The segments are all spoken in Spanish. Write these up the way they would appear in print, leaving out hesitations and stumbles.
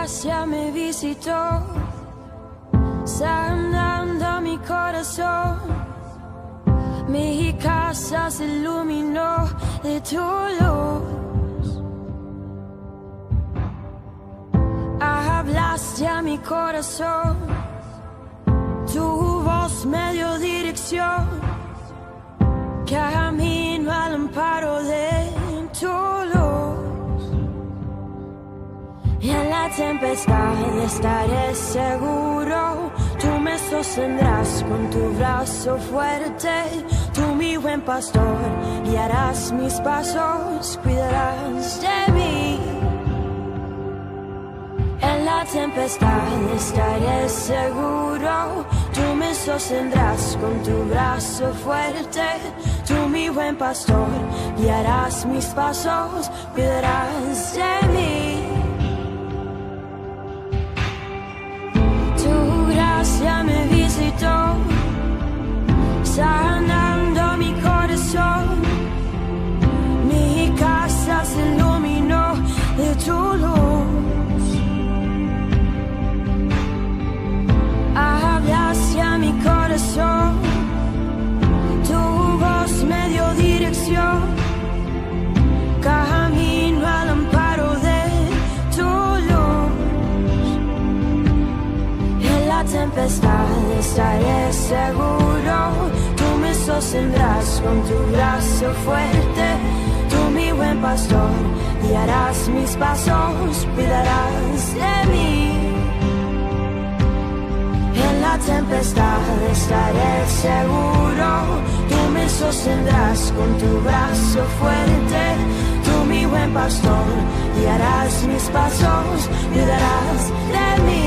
gracia me visitó, sanando mi corazón. Mi casa se iluminó de tu luz. Hablaste a mi corazón, tu voz me dio dirección. Camino al amparo de tu luz. Y en la tempestad estaré seguro. Tú me sostendrás con tu brazo fuerte. Tú, mi buen pastor, guiarás mis pasos, cuidarás de mí. En la tempestad estaré seguro. Tú me sostendrás con tu brazo fuerte. Tú, mi buen pastor, guiarás mis pasos, cuidarás de mí. Tu gracia me visitó, sanando mi corazón. Mi casa se iluminó de tu luz. Hablaste a mi corazón, tu voz me dio dirección. Camino al amparo de tu luz. En la tempestad estaré seguro. Tú me sostendrás con tu brazo fuerte. Tú, mi buen pastor, guiarás mis pasos, cuidarás de mí. En la tempestad estaré seguro. Tú me sostendrás con tu brazo fuerte. Tú, mi buen pastor, guiarás mis pasos, cuidarás de mí.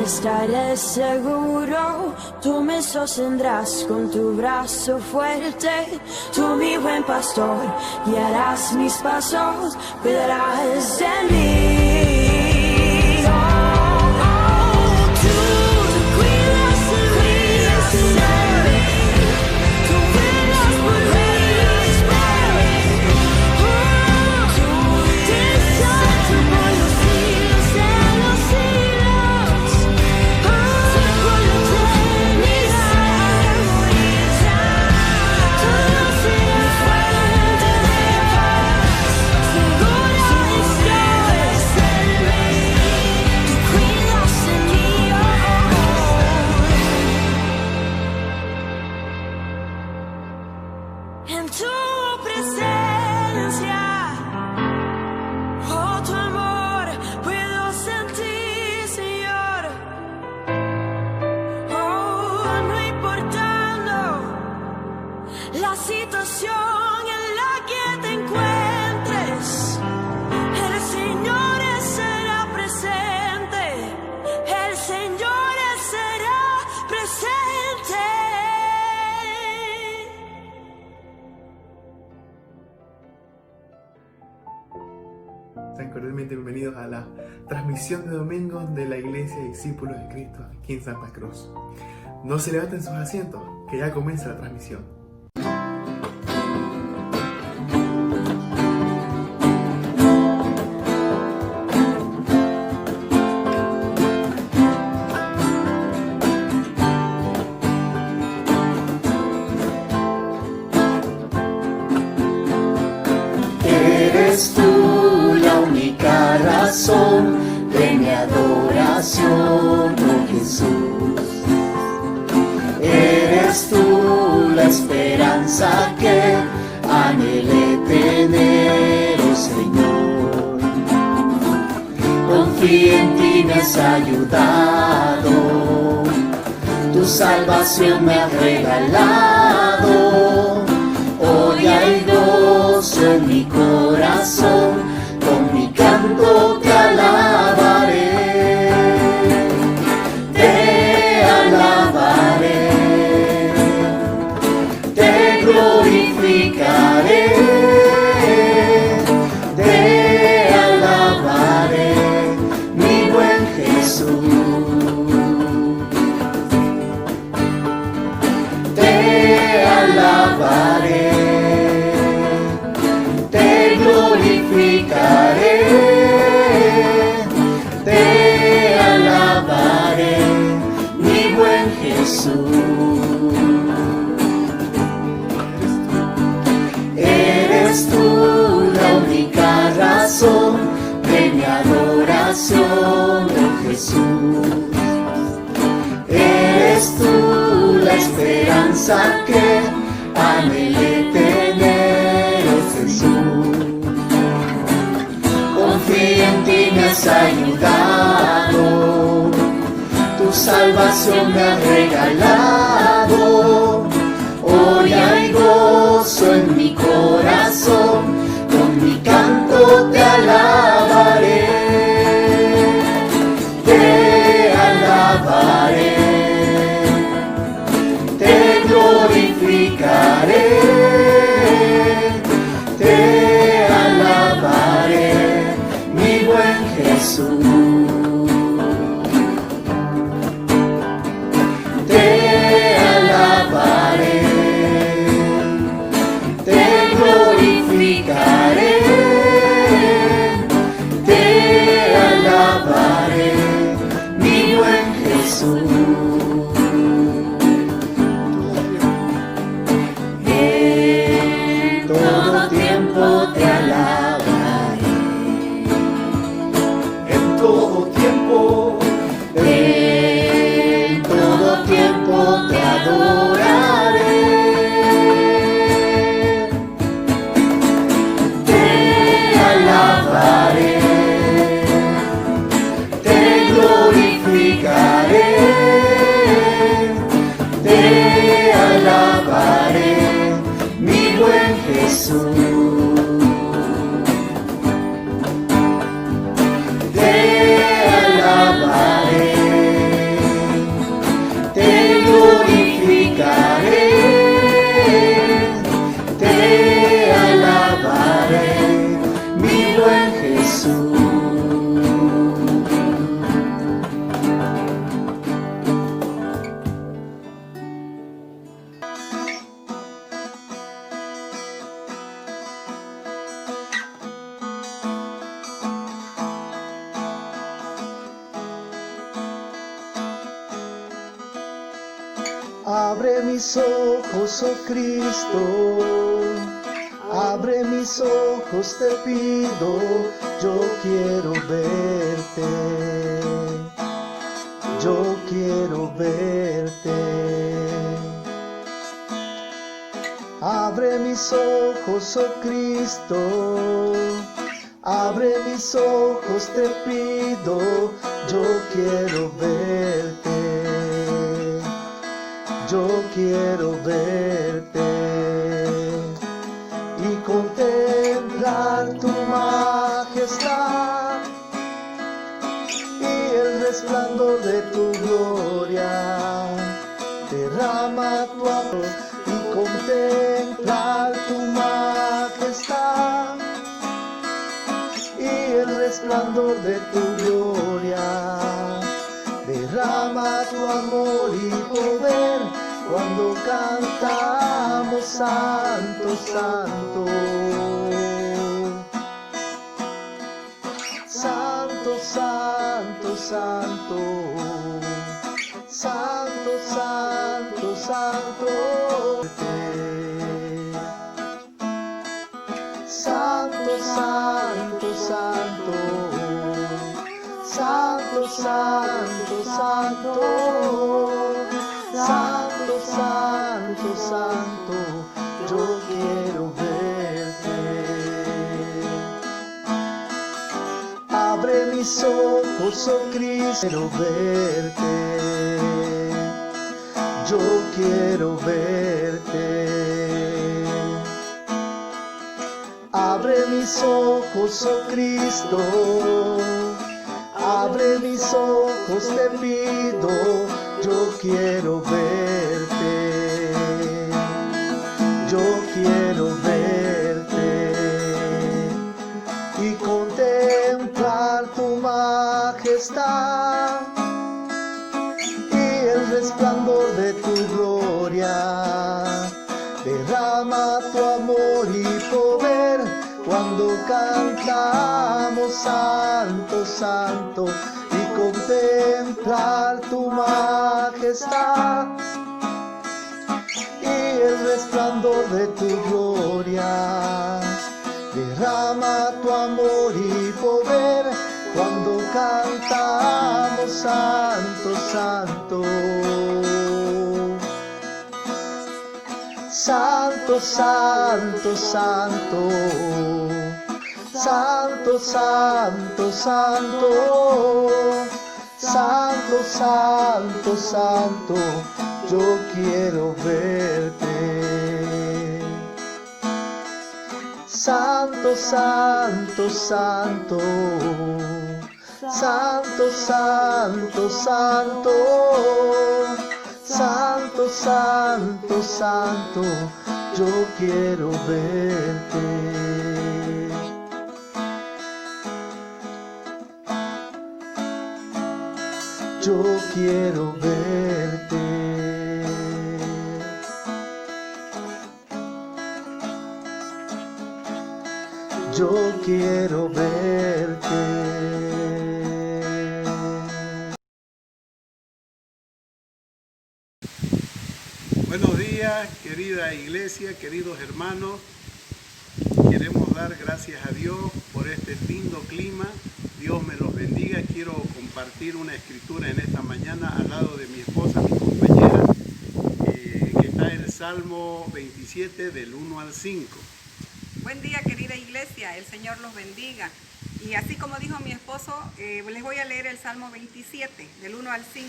Estaré seguro, tú me sostendrás con tu brazo fuerte. Tú, mi buen pastor, guiarás mis pasos, cuidarás de mí. En tu presencia, oh, tu amor puedo sentir, Señor. Oh, no importando la situación en la que te encuentres, el Señor será presente, el Señor será presente. Sean cordialmente bienvenidos a la transmisión de domingo de la Iglesia Discípulos de Cristo aquí en Santa Cruz. No se levanten sus asientos, que ya comienza la transmisión. Eres tú la única razón de mi adoración, oh Jesús. Eres tú la esperanza que anhelé tener, oh Señor. Confío en ti, me has ayudado, tu salvación me has regalado. Hoy hay gozo en mi corazón, con mi canto te alabaré. Te alabaré, te glorificaré. Te alabaré, mi buen Jesús. Te alabaré, te glorificaré, te alabaré, mi buen Jesús. Eres tú la única razón de mi adoración, oh Jesús. Eres tú la esperanza que anhelé tener, oh Jesús. Confío en ti, me has ayudado, tu salvación me has regalado. Hoy hay gozo en mi corazón, con mi canto te alabaré. Te alabaré, te glorificaré, te alabaré, mi buen Jesús. Te alabaré, te glorificaré, te alabaré, mi buen Jesús. En todo tiempo te alabaré, en todo tiempo, en todo tiempo te adoraré. Te alabaré, te glorificaré, te alabaré, mi buen Jesús. Te alabaré, te glorificaré, te alabaré, mi buen Jesús. Abre mis ojos, oh Cristo, abre mis ojos, te pido, yo quiero verte, yo quiero verte. Abre mis ojos, oh Cristo, abre mis ojos, te pido, yo quiero verte. Yo quiero verte y contemplar tu majestad y el resplandor de tu gloria. Derrama tu amor y contemplar tu majestad y el resplandor de tu gloria. Derrama tu amor y poder cuando cantamos santo, santo. Santo, santo, santo. Santo, santo, santo. Santo, santo, santo, santo, santo, santo, santo, santo, santo, yo quiero verte. Abre mis ojos, oh Cristo, quiero verte. Yo quiero verte. Abre mis ojos, oh Cristo, abre mis ojos, te pido, yo quiero verte, yo quiero verte y contemplar tu majestad y el resplandor de tu gloria. Derrama tu amor y poder cuando cantamos santo, santo, y contemplar tu majestad y el resplandor de tu gloria. Derrama tu amor y poder cuando cantamos santo, santo. Santo, santo, santo, santo, santo, santo, santo, santo, santo, yo quiero verte. Santo, santo, santo, santo, santo, santo, santo, santo, santo, yo quiero verte. Yo quiero verte. Yo quiero verte. Buenos días, querida iglesia, queridos hermanos. Queremos dar gracias a Dios por este lindo clima. Dios me los bendiga. Quiero compartir una escritura en esta mañana al lado de mi esposa, mi compañera, que está en el Salmo 27 del 1 al 5. Buen día, querida iglesia, el Señor los bendiga. Y así como dijo mi esposo, les voy a leer el Salmo 27 del 1 al 5.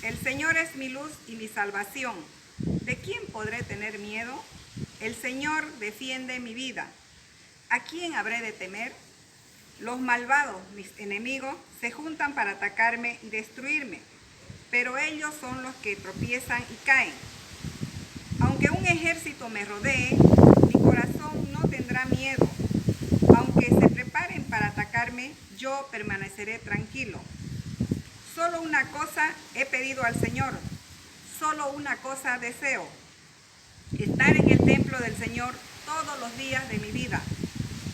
El Señor es mi luz y mi salvación. ¿De quién podré tener miedo? El Señor defiende mi vida. ¿A quién habré de temer? Los malvados, mis enemigos, se juntan para atacarme y destruirme, pero ellos son los que tropiezan y caen. Aunque un ejército me rodee, mi corazón no tendrá miedo. Aunque se preparen para atacarme, yo permaneceré tranquilo. Solo una cosa he pedido al Señor, solo una cosa deseo: estar en el templo del Señor todos los días de mi vida,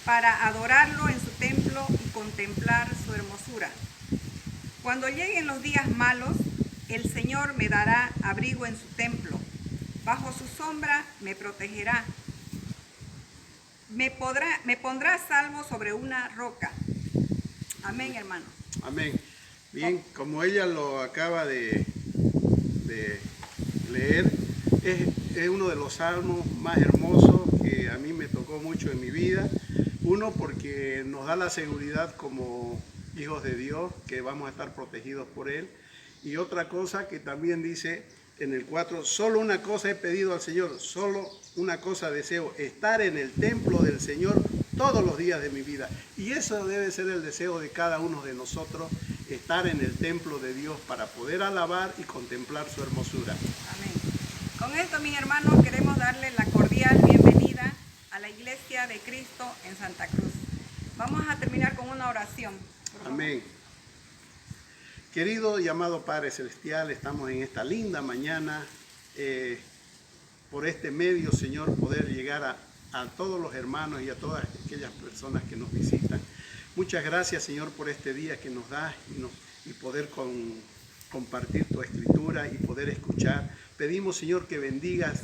para adorarlo en su templo y contemplar su hermosura. Cuando lleguen los días malos, el Señor me dará abrigo en su templo. Bajo su sombra me protegerá. Me pondrá salvo sobre una roca. Amén, hermano. Amén. Bien, como ella lo acaba de leer, es uno de los salmos más hermosos que a mí me tocó mucho en mi vida. Uno, porque nos da la seguridad como hijos de Dios, que vamos a estar protegidos por Él. Y otra cosa que también dice en el 4, solo una cosa he pedido al Señor, solo una cosa deseo: estar en el templo del Señor todos los días de mi vida. Y eso debe ser el deseo de cada uno de nosotros, estar en el templo de Dios para poder alabar y contemplar su hermosura. Amén. Con esto, mis hermanos, queremos darle la cordial bienvenida a la Iglesia de Cristo en Santa Cruz. Vamos a terminar con una oración. Amén. Querido y amado Padre Celestial, estamos en esta linda mañana, por este medio, Señor, poder llegar a todos los hermanos y a todas aquellas personas que nos visitan. Muchas gracias, Señor, por este día que nos das y poder compartir tu escritura y poder escuchar. Pedimos, Señor, que bendigas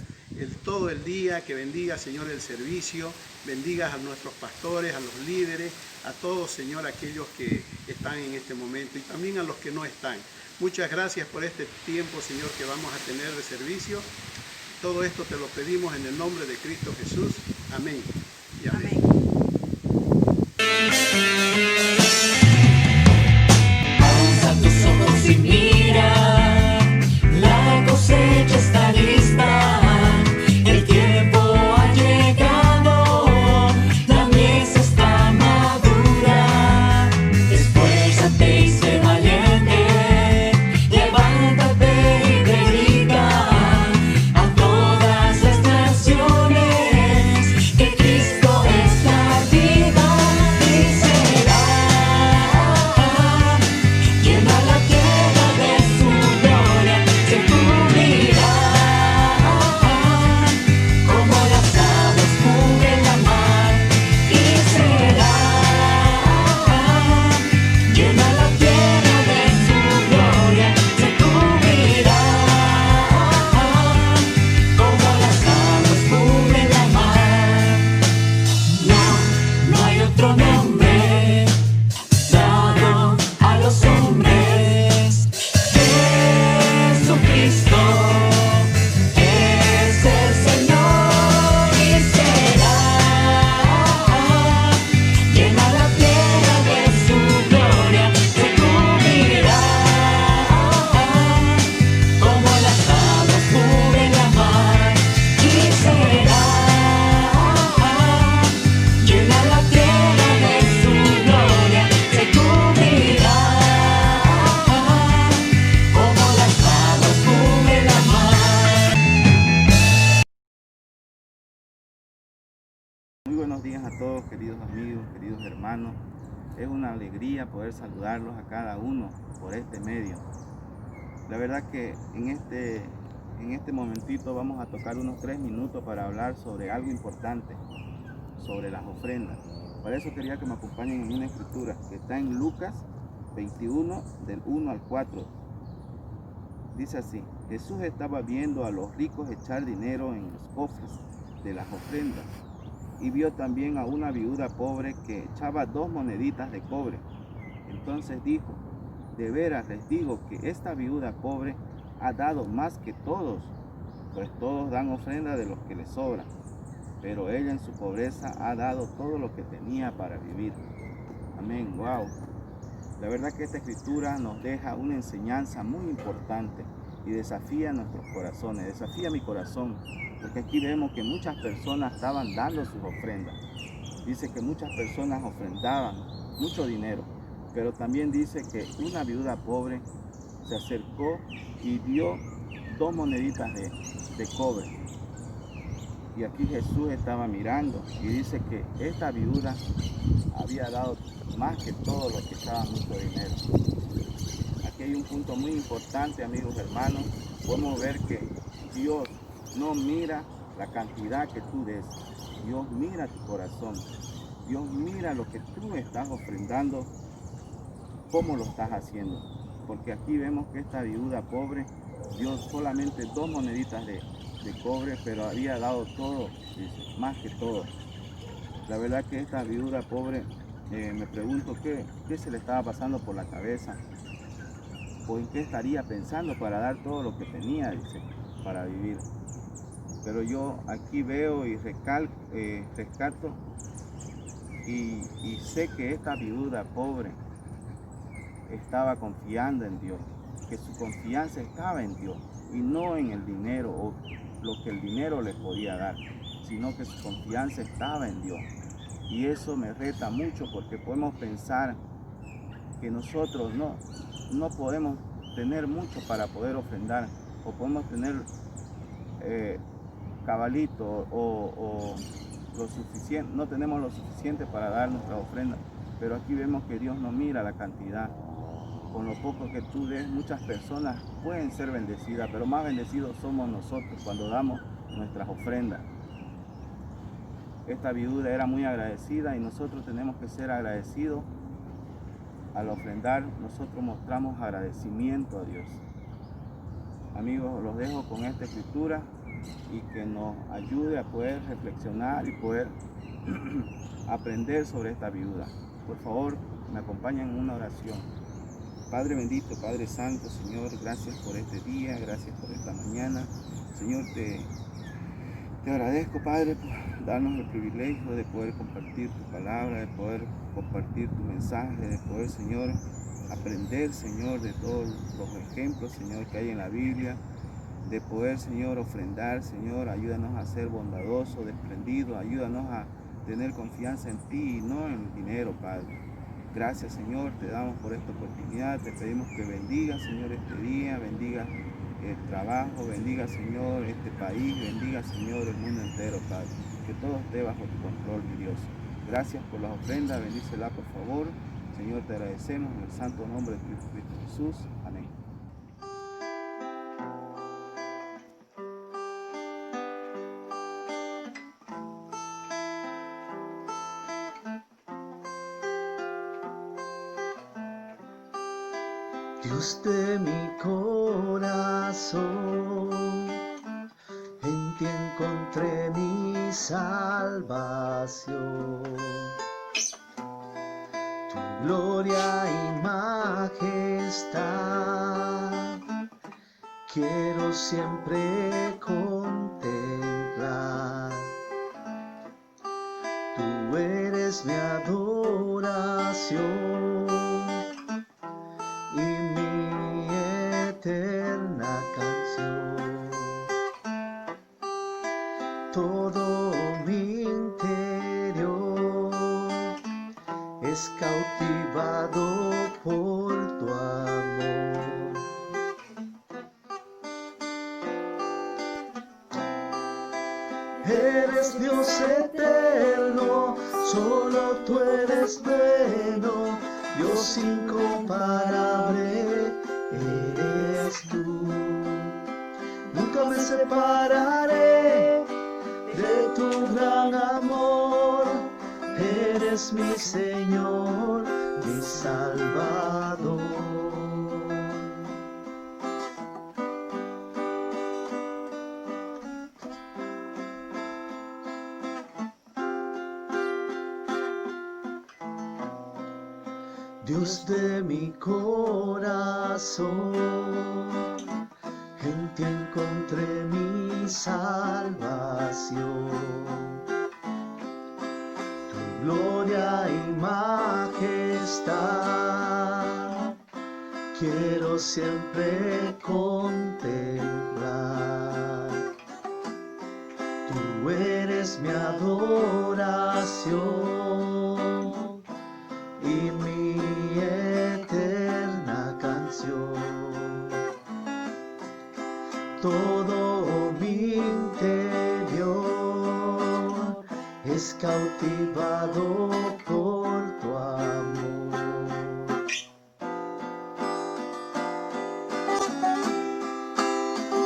todo el día, que bendiga, Señor, el servicio, bendigas a nuestros pastores, a los líderes, a todos, Señor, aquellos que están en este momento y también a los que no están. Muchas gracias por este tiempo, Señor, que vamos a tener de servicio. Todo esto te lo pedimos en el nombre de Cristo Jesús. Amén y amén. Amén. Alza tus ojos y mira, la cosecha está lista, el tiempo ha llegado, la mies está madura. Esfuérzate y sé valiente, levántate y predica a todas las naciones que Cristo es la vida y será. Llena la tierra de su gloria, se cubrirá como las aguas cubren la mar y será. Llena la tierra de su gloria, se cubrirá como las aguas cubren la mar. No hay otro nombre dado a los hombres. Jesucristo es el Señor y será. Llena la tierra de su gloria, se cubrirá como las aguas cubren la mar y será. Llena la tierra de su gloria, se cubrirá como las aguas cubren la mar. Muy buenos días a todos, queridos amigos, queridos hermanos. Es una alegría poder saludarlos a cada uno por este medio. La verdad que en este momentito vamos a tocar unos 3 minutos para hablar sobre algo importante, sobre las ofrendas. Para eso quería que me acompañen en una escritura que está en Lucas 21, del 1 al 4. Dice así: Jesús estaba viendo a los ricos echar dinero en los cofres de las ofrendas y vio también a una viuda pobre que echaba 2 moneditas de cobre. Entonces dijo: de veras les digo que esta viuda pobre ha dado más que todos, pues todos dan ofrenda de lo que les sobra, pero ella en su pobreza ha dado todo lo que tenía para vivir. Amén. Wow. La verdad que esta escritura nos deja una enseñanza muy importante y desafía nuestros corazones, desafía mi corazón, porque aquí vemos que muchas personas estaban dando sus ofrendas. Dice que muchas personas ofrendaban mucho dinero, pero también dice que una viuda pobre se acercó y dio 2 moneditas de cobre. Y aquí Jesús estaba mirando y dice que esta viuda había dado más que todo lo que estaba mucho dinero. Aquí hay un punto muy importante, amigos hermanos. Podemos ver que Dios no mira la cantidad que tú des. Dios mira tu corazón. Dios mira lo que tú estás ofrendando, cómo lo estás haciendo. Porque aquí vemos que esta viuda pobre dio solamente 2 moneditas de cobre, pero había dado todo, dice, más que todo. La verdad que esta viuda pobre, me pregunto qué se le estaba pasando por la cabeza, o en qué estaría pensando para dar todo lo que tenía, dice, para vivir. Pero yo aquí veo y rescato y sé que esta viuda pobre estaba confiando en Dios, que su confianza estaba en Dios y no en el dinero o lo que el dinero le podía dar, sino que su confianza estaba en Dios. Y eso me reta mucho, porque podemos pensar que nosotros no podemos tener mucho para poder ofrendar, o podemos tener cabalito o lo suficiente, no tenemos lo suficiente para dar nuestra ofrenda. Pero aquí vemos que Dios no mira la cantidad. Con lo poco que tú des, muchas personas pueden ser bendecidas, pero más bendecidos somos nosotros cuando damos nuestras ofrendas. Esta viuda era muy agradecida y nosotros tenemos que ser agradecidos. Al ofrendar, nosotros mostramos agradecimiento a Dios. Amigos, los dejo con esta escritura y que nos ayude a poder reflexionar y poder aprender sobre esta viuda. Por favor, me acompañan en una oración. Padre bendito, Padre santo, Señor, gracias por este día, gracias por esta mañana. Señor, te agradezco, Padre, por darnos el privilegio de poder compartir tu palabra, de poder compartir tu mensaje, de poder, Señor, aprender, Señor, de todos los ejemplos, Señor, que hay en la Biblia, de poder, Señor, ofrendar, Señor, ayúdanos a ser bondadosos, desprendidos, ayúdanos a tener confianza en ti y no en el dinero, Padre. Gracias, Señor, te damos por esta oportunidad, te pedimos que bendiga, Señor, este día, bendiga el trabajo, bendiga, Señor, este país, bendiga, Señor, el mundo entero, Padre. Que todo esté bajo tu control, mi Dios. Gracias por las ofrendas, bendícela, por favor. Señor, te agradecemos en el santo nombre de Cristo Jesús. Amén. Dios de mi corazón, en ti encontré mi salvación. Tu gloria y majestad quiero siempre contemplar. Tú eres mi adoración y mi eterna canción. Todo mi interior es cautivado por tu amor. Eres Dios eterno, solo tú eres bueno, Dios incomparable eres tú. Nunca me separaré de tu gran amor, eres mi Señor, mi Salvador. Dios de mi corazón, en ti encontré mi salvación. Tu gloria y majestad quiero siempre contemplar. Tú eres mi adoración y mi eterna canción. Todo mi interior es cautivado por tu amor.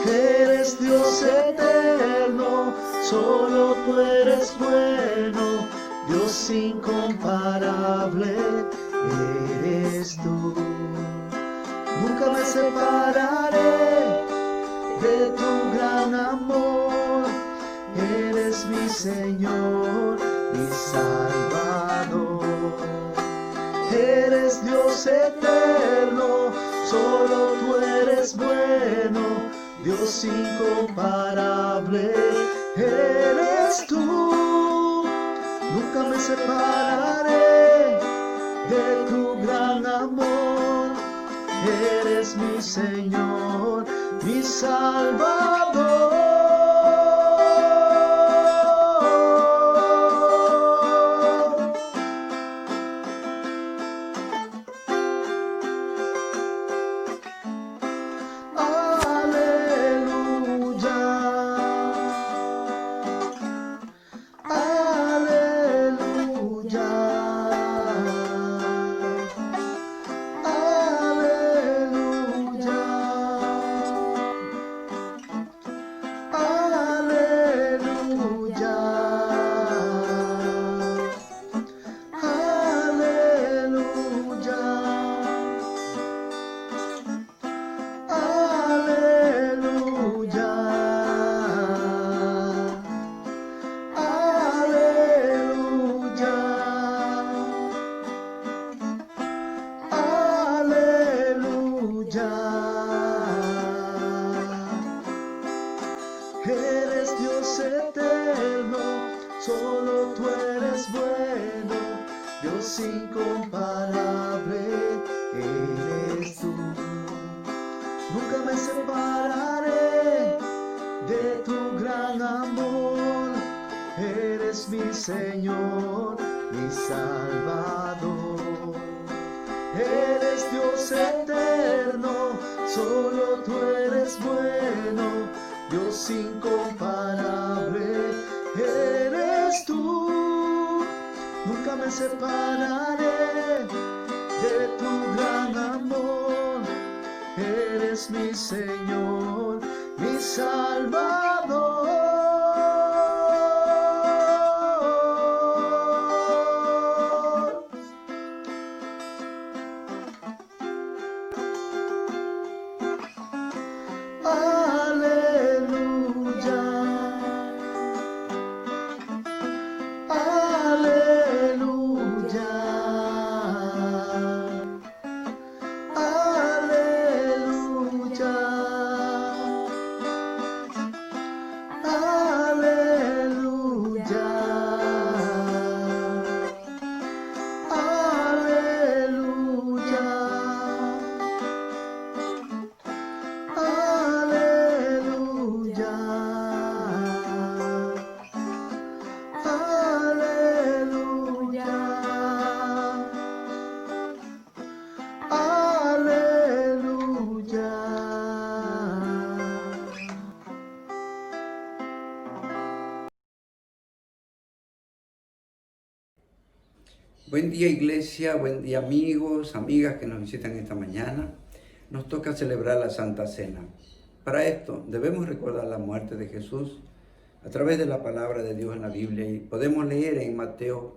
Eres Dios eterno, solo tú eres bueno, Dios incomparable eres tú. Nunca me separaré de tu gran amor, eres mi Señor, mi Salvador. Eres Dios eterno, solo tú eres bueno, Dios incomparable eres tú. Nunca me separaré de tu gran amor, eres mi Señor, mi Salvador. Eres Dios eterno, solo tú eres bueno, Dios incomparable eres tú. Nunca me separaré de tu gran amor, eres mi Señor, mi Salvador. Eres Dios eterno, solo tú eres bueno, Dios incomparable eres tú. Nunca me separaré de tu gran amor, eres mi Señor, mi Salvador. Buen día iglesia, buen día amigos, amigas que nos visitan esta mañana. Nos toca celebrar la Santa Cena. Para esto debemos recordar la muerte de Jesús a través de la palabra de Dios en la Biblia y podemos leer en Mateo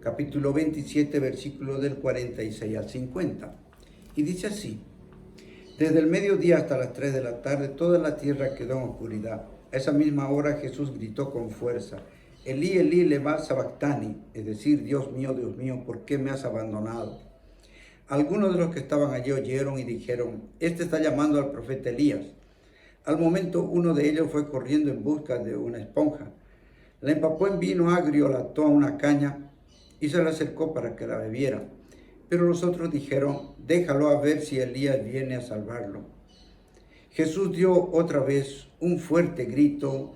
capítulo 27 versículos del 46 al 50. Y dice así: desde el mediodía hasta las 3 de la tarde toda la tierra quedó en oscuridad. A esa misma hora Jesús gritó con fuerza: Elí, Elí, lema sabactani, es decir, Dios mío, ¿por qué me has abandonado? Algunos de los que estaban allí oyeron y dijeron: este está llamando al profeta Elías. Al momento uno de ellos fue corriendo en busca de una esponja. La empapó en vino agrio, la ató a una caña y se la acercó para que la bebiera. Pero los otros dijeron: déjalo a ver si Elías viene a salvarlo. Jesús dio otra vez un fuerte grito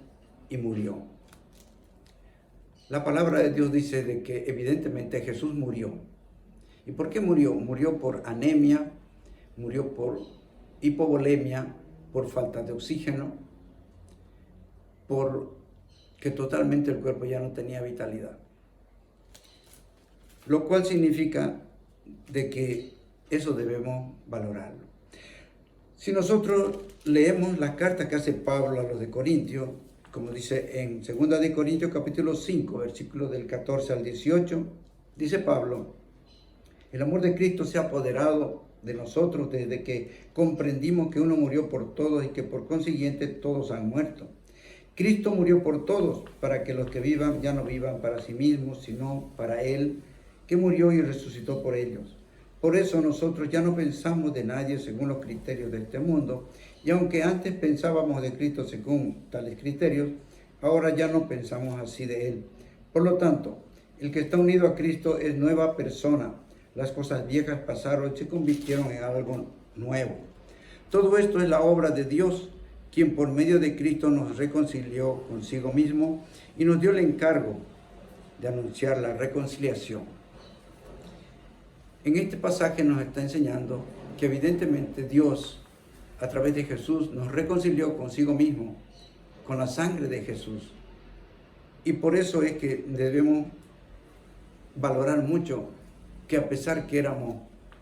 y murió. La palabra de Dios dice de que evidentemente Jesús murió. ¿Y por qué murió? Murió por anemia, murió por hipovolemia, por falta de oxígeno, por que totalmente el cuerpo ya no tenía vitalidad. Lo cual significa de que eso debemos valorarlo. Si nosotros leemos la carta que hace Pablo a los de Corintios, como dice en 2 de Corintios capítulo 5, versículos del 14 al 18, dice Pablo: el amor de Cristo se ha apoderado de nosotros desde que comprendimos que uno murió por todos y que por consiguiente todos han muerto. Cristo murió por todos, para que los que vivan ya no vivan para sí mismos, sino para Él, que murió y resucitó por ellos. Por eso nosotros ya no pensamos de nadie según los criterios de este mundo, y aunque antes pensábamos de Cristo según tales criterios, ahora ya no pensamos así de Él. Por lo tanto, el que está unido a Cristo es nueva persona. Las cosas viejas pasaron y se convirtieron en algo nuevo. Todo esto es la obra de Dios, quien por medio de Cristo nos reconcilió consigo mismo y nos dio el encargo de anunciar la reconciliación. En este pasaje nos está enseñando que evidentemente Dios, a través de Jesús, nos reconcilió consigo mismo, con la sangre de Jesús. Y por eso es que debemos valorar mucho que a pesar que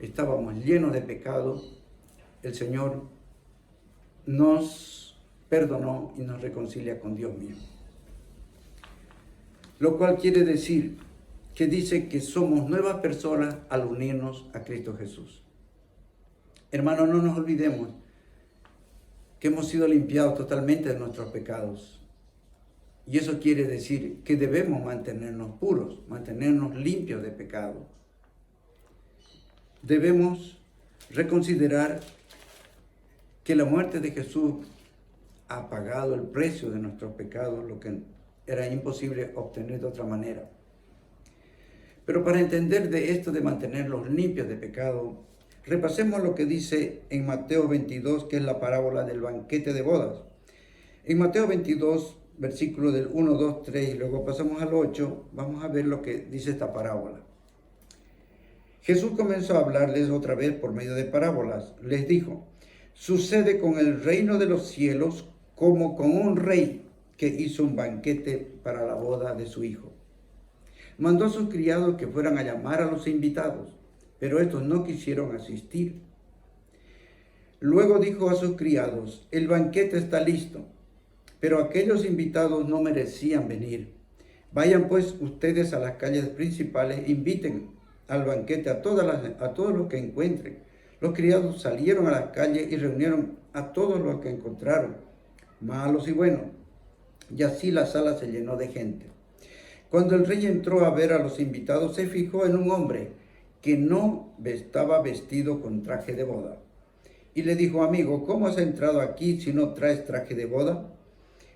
estábamos llenos de pecado, el Señor nos perdonó y nos reconcilia con Dios mismo. Lo cual quiere decir que dice que somos nuevas personas al unirnos a Cristo Jesús. Hermanos, no nos olvidemos que hemos sido limpiados totalmente de nuestros pecados. Y eso quiere decir que debemos mantenernos puros, mantenernos limpios de pecado. Debemos reconsiderar que la muerte de Jesús ha pagado el precio de nuestros pecados, lo que era imposible obtener de otra manera. Pero para entender de esto de mantenerlos limpios de pecado, repasemos lo que dice en Mateo 22, que es la parábola del banquete de bodas. En Mateo 22, versículo del 1, 2, 3, y luego pasamos al 8, vamos a ver lo que dice esta parábola. Jesús comenzó a hablarles otra vez por medio de parábolas. Les dijo: sucede con el reino de los cielos como con un rey que hizo un banquete para la boda de su hijo. Mandó a sus criados que fueran a llamar a los invitados, pero estos no quisieron asistir. Luego dijo a sus criados: el banquete está listo, pero aquellos invitados no merecían venir. Vayan pues ustedes a las calles principales, inviten al banquete a todos los que encuentren. Los criados salieron a las calles y reunieron a todos los que encontraron, malos y buenos, y así la sala se llenó de gente. Cuando el rey entró a ver a los invitados, se fijó en un hombre que no estaba vestido con traje de boda. Y le dijo: amigo, ¿cómo has entrado aquí si no traes traje de boda?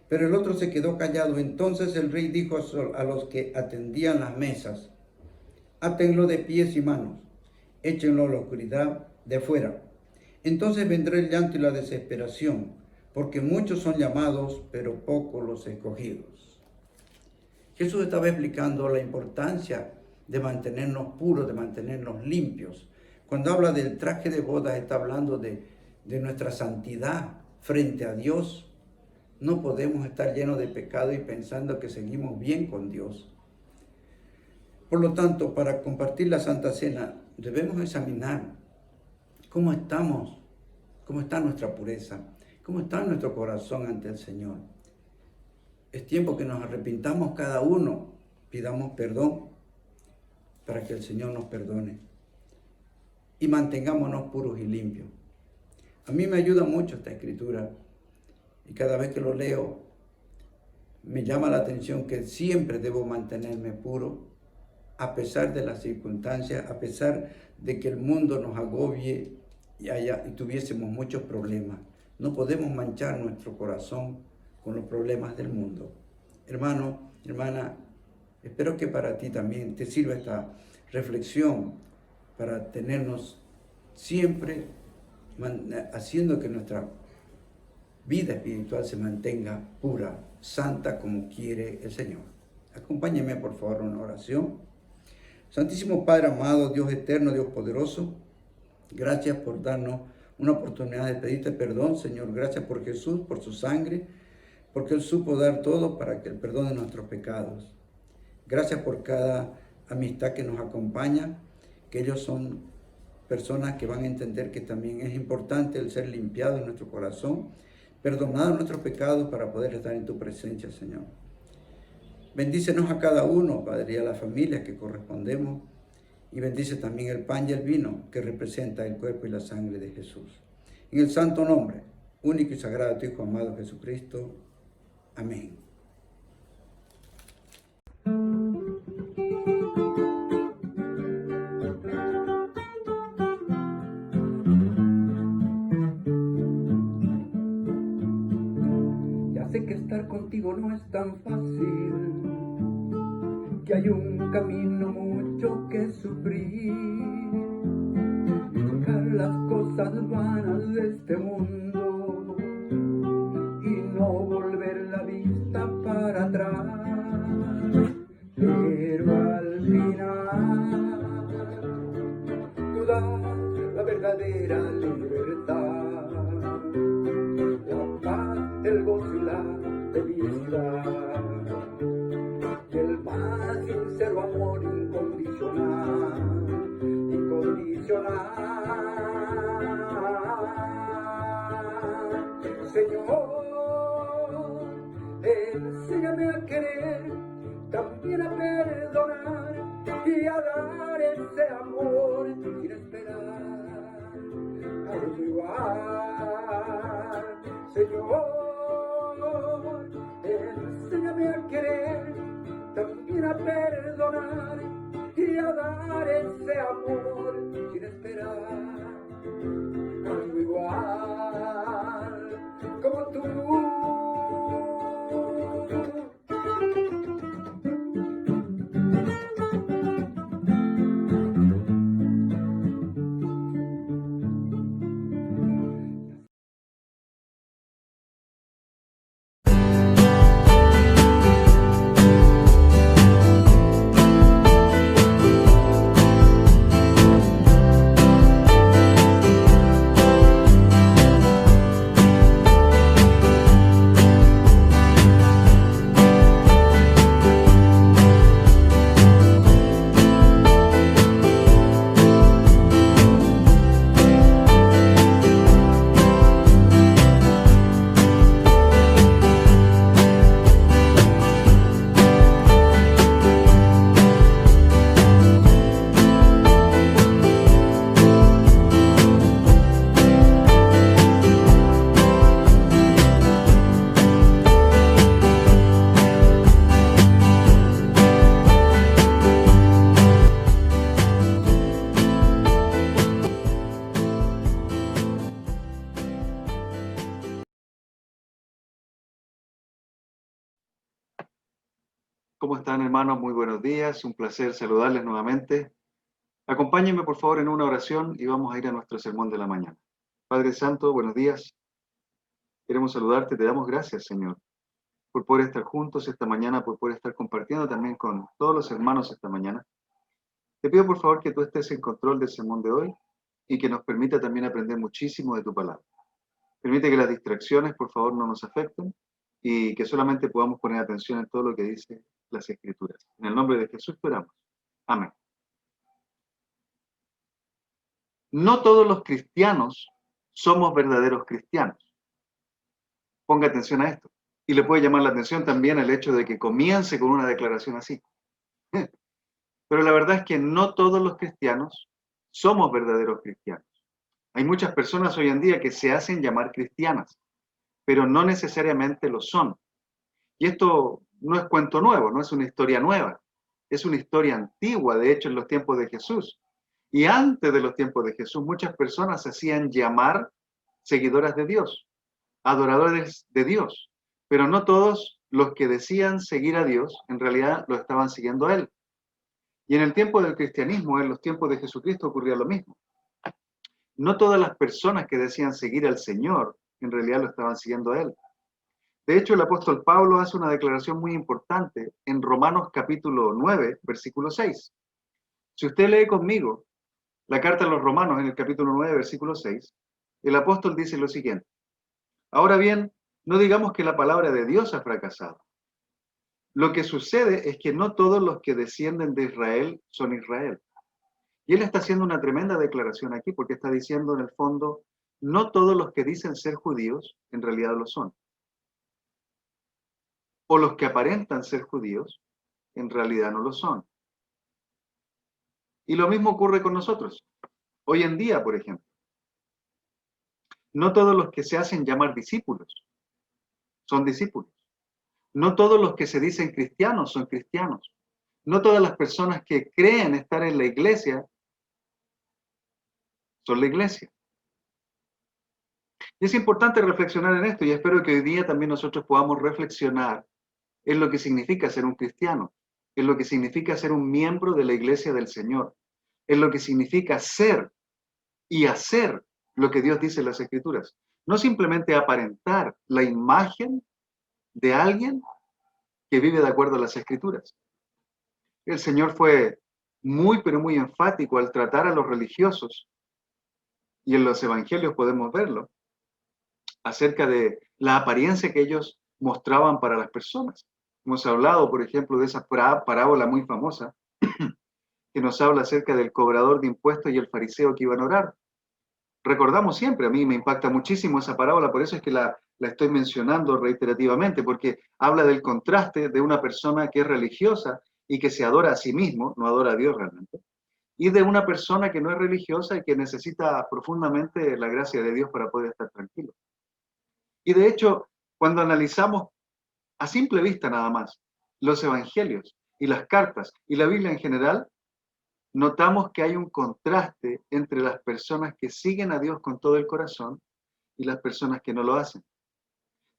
Pero el otro se quedó callado. Entonces el rey dijo a los que atendían las mesas: átenlo de pies y manos, échenlo a la oscuridad de fuera. Entonces vendrá el llanto y la desesperación, porque muchos son llamados, pero pocos los escogidos. Jesús estaba explicando la importancia de mantenernos puros, de mantenernos limpios. Cuando habla del traje de bodas, está hablando de nuestra santidad frente a Dios. No podemos estar llenos de pecado y pensando que seguimos bien con Dios. Por lo tanto, para compartir la Santa Cena, debemos examinar cómo estamos, cómo está nuestra pureza, cómo está nuestro corazón ante el Señor. Es tiempo que nos arrepintamos cada uno, pidamos perdón para que el Señor nos perdone y mantengámonos puros y limpios. A mí me ayuda mucho esta escritura y cada vez que lo leo me llama la atención que siempre debo mantenerme puro a pesar de las circunstancias, a pesar de que el mundo nos agobie y tuviésemos muchos problemas. No podemos manchar nuestro corazón con los problemas del mundo. Hermano, hermana, espero que para ti también te sirva esta reflexión para tenernos siempre haciendo que nuestra vida espiritual se mantenga pura, santa como quiere el Señor. Acompáñeme por favor en una oración. Santísimo Padre amado, Dios eterno, Dios poderoso, gracias por darnos una oportunidad de pedirte perdón, Señor. Gracias por Jesús, por su sangre, porque Él supo dar todo para que Él perdone nuestros pecados. Gracias por cada amistad que nos acompaña, que ellos son personas que van a entender que también es importante el ser limpiado en nuestro corazón, perdonados nuestros pecados para poder estar en tu presencia, Señor. Bendícenos a cada uno, Padre, y a la familia que correspondemos, y bendice también el pan y el vino que representa el cuerpo y la sangre de Jesús. En el santo nombre, único y sagrado de tu Hijo amado Jesucristo. Amén. Ya sé que estar contigo no es tan fácil, que hay un camino mucho que sufrir, dejar las cosas vanas de este mundo y no volver la vista para atrás, pero al final tú das la verdadera libertad, la paz, el gozo y la felicidad, y el más sincero amor incondicional, incondicional. Señor, enséñame a querer, también a perdonar y a dar ese amor sin esperar algo igual. Señor, enséñame a querer, también a perdonar y a dar ese amor sin esperar algo igual como tú. ¿Cómo están, hermanos? Muy buenos días. Un placer saludarles nuevamente. Acompáñenme, por favor, en una oración y vamos a ir a nuestro sermón de la mañana. Padre Santo, buenos días. Queremos saludarte. Te damos gracias, Señor, por poder estar juntos esta mañana, por poder estar compartiendo también con todos los hermanos esta mañana. Te pido, por favor, que tú estés en control del sermón de hoy y que nos permita también aprender muchísimo de tu palabra. Permite que las distracciones, por favor, no nos afecten y que solamente podamos poner atención en todo lo que dice las Escrituras. En el nombre de Jesús oramos. Amén. No todos los cristianos somos verdaderos cristianos. Ponga atención a esto. Y le puede llamar la atención también el hecho de que comience con una declaración así. Pero la verdad es que no todos los cristianos somos verdaderos cristianos. Hay muchas personas hoy en día que se hacen llamar cristianas, pero no necesariamente lo son. Y esto no es cuento nuevo, no es una historia nueva, es una historia antigua, de hecho, en los tiempos de Jesús. Y antes de los tiempos de Jesús, muchas personas se hacían llamar seguidoras de Dios, adoradores de Dios, pero no todos los que decían seguir a Dios, en realidad lo estaban siguiendo a Él. Y en el tiempo del cristianismo, en los tiempos de Jesucristo, ocurría lo mismo. No todas las personas que decían seguir al Señor, en realidad lo estaban siguiendo a Él. De hecho, el apóstol Pablo hace una declaración muy importante en Romanos capítulo 9, versículo 6. Si usted lee conmigo la carta a los Romanos en el capítulo 9, versículo 6, el apóstol dice lo siguiente: ahora bien, no digamos que la palabra de Dios ha fracasado. Lo que sucede es que no todos los que descienden de Israel son Israel. Y él está haciendo una tremenda declaración aquí, porque está diciendo en el fondo, no todos los que dicen ser judíos en realidad lo son. O los que aparentan ser judíos en realidad no lo son. Y lo mismo ocurre con nosotros. Hoy en día, por ejemplo, no todos los que se hacen llamar discípulos son discípulos. No todos los que se dicen cristianos son cristianos. No todas las personas que creen estar en la iglesia son la iglesia. Y es importante reflexionar en esto y espero que hoy día también nosotros podamos reflexionar en lo que significa ser un cristiano, en lo que significa ser un miembro de la iglesia del Señor, en lo que significa ser y hacer lo que Dios dice en las Escrituras. No simplemente aparentar la imagen de alguien que vive de acuerdo a las Escrituras. El Señor fue muy, pero muy enfático al tratar a los religiosos, y en los evangelios podemos verlo, acerca de la apariencia que ellos mostraban para las personas. Hemos hablado, por ejemplo, de esa parábola muy famosa que nos habla acerca del cobrador de impuestos y el fariseo que iban a orar. Recordamos siempre, a mí me impacta muchísimo esa parábola, por eso es que la estoy mencionando reiterativamente, porque habla del contraste de una persona que es religiosa y que se adora a sí mismo, no adora a Dios realmente, y de una persona que no es religiosa y que necesita profundamente la gracia de Dios para poder estar tranquilo. Y de hecho, cuando analizamos a simple vista nada más los evangelios y las cartas y la Biblia en general, notamos que hay un contraste entre las personas que siguen a Dios con todo el corazón y las personas que no lo hacen.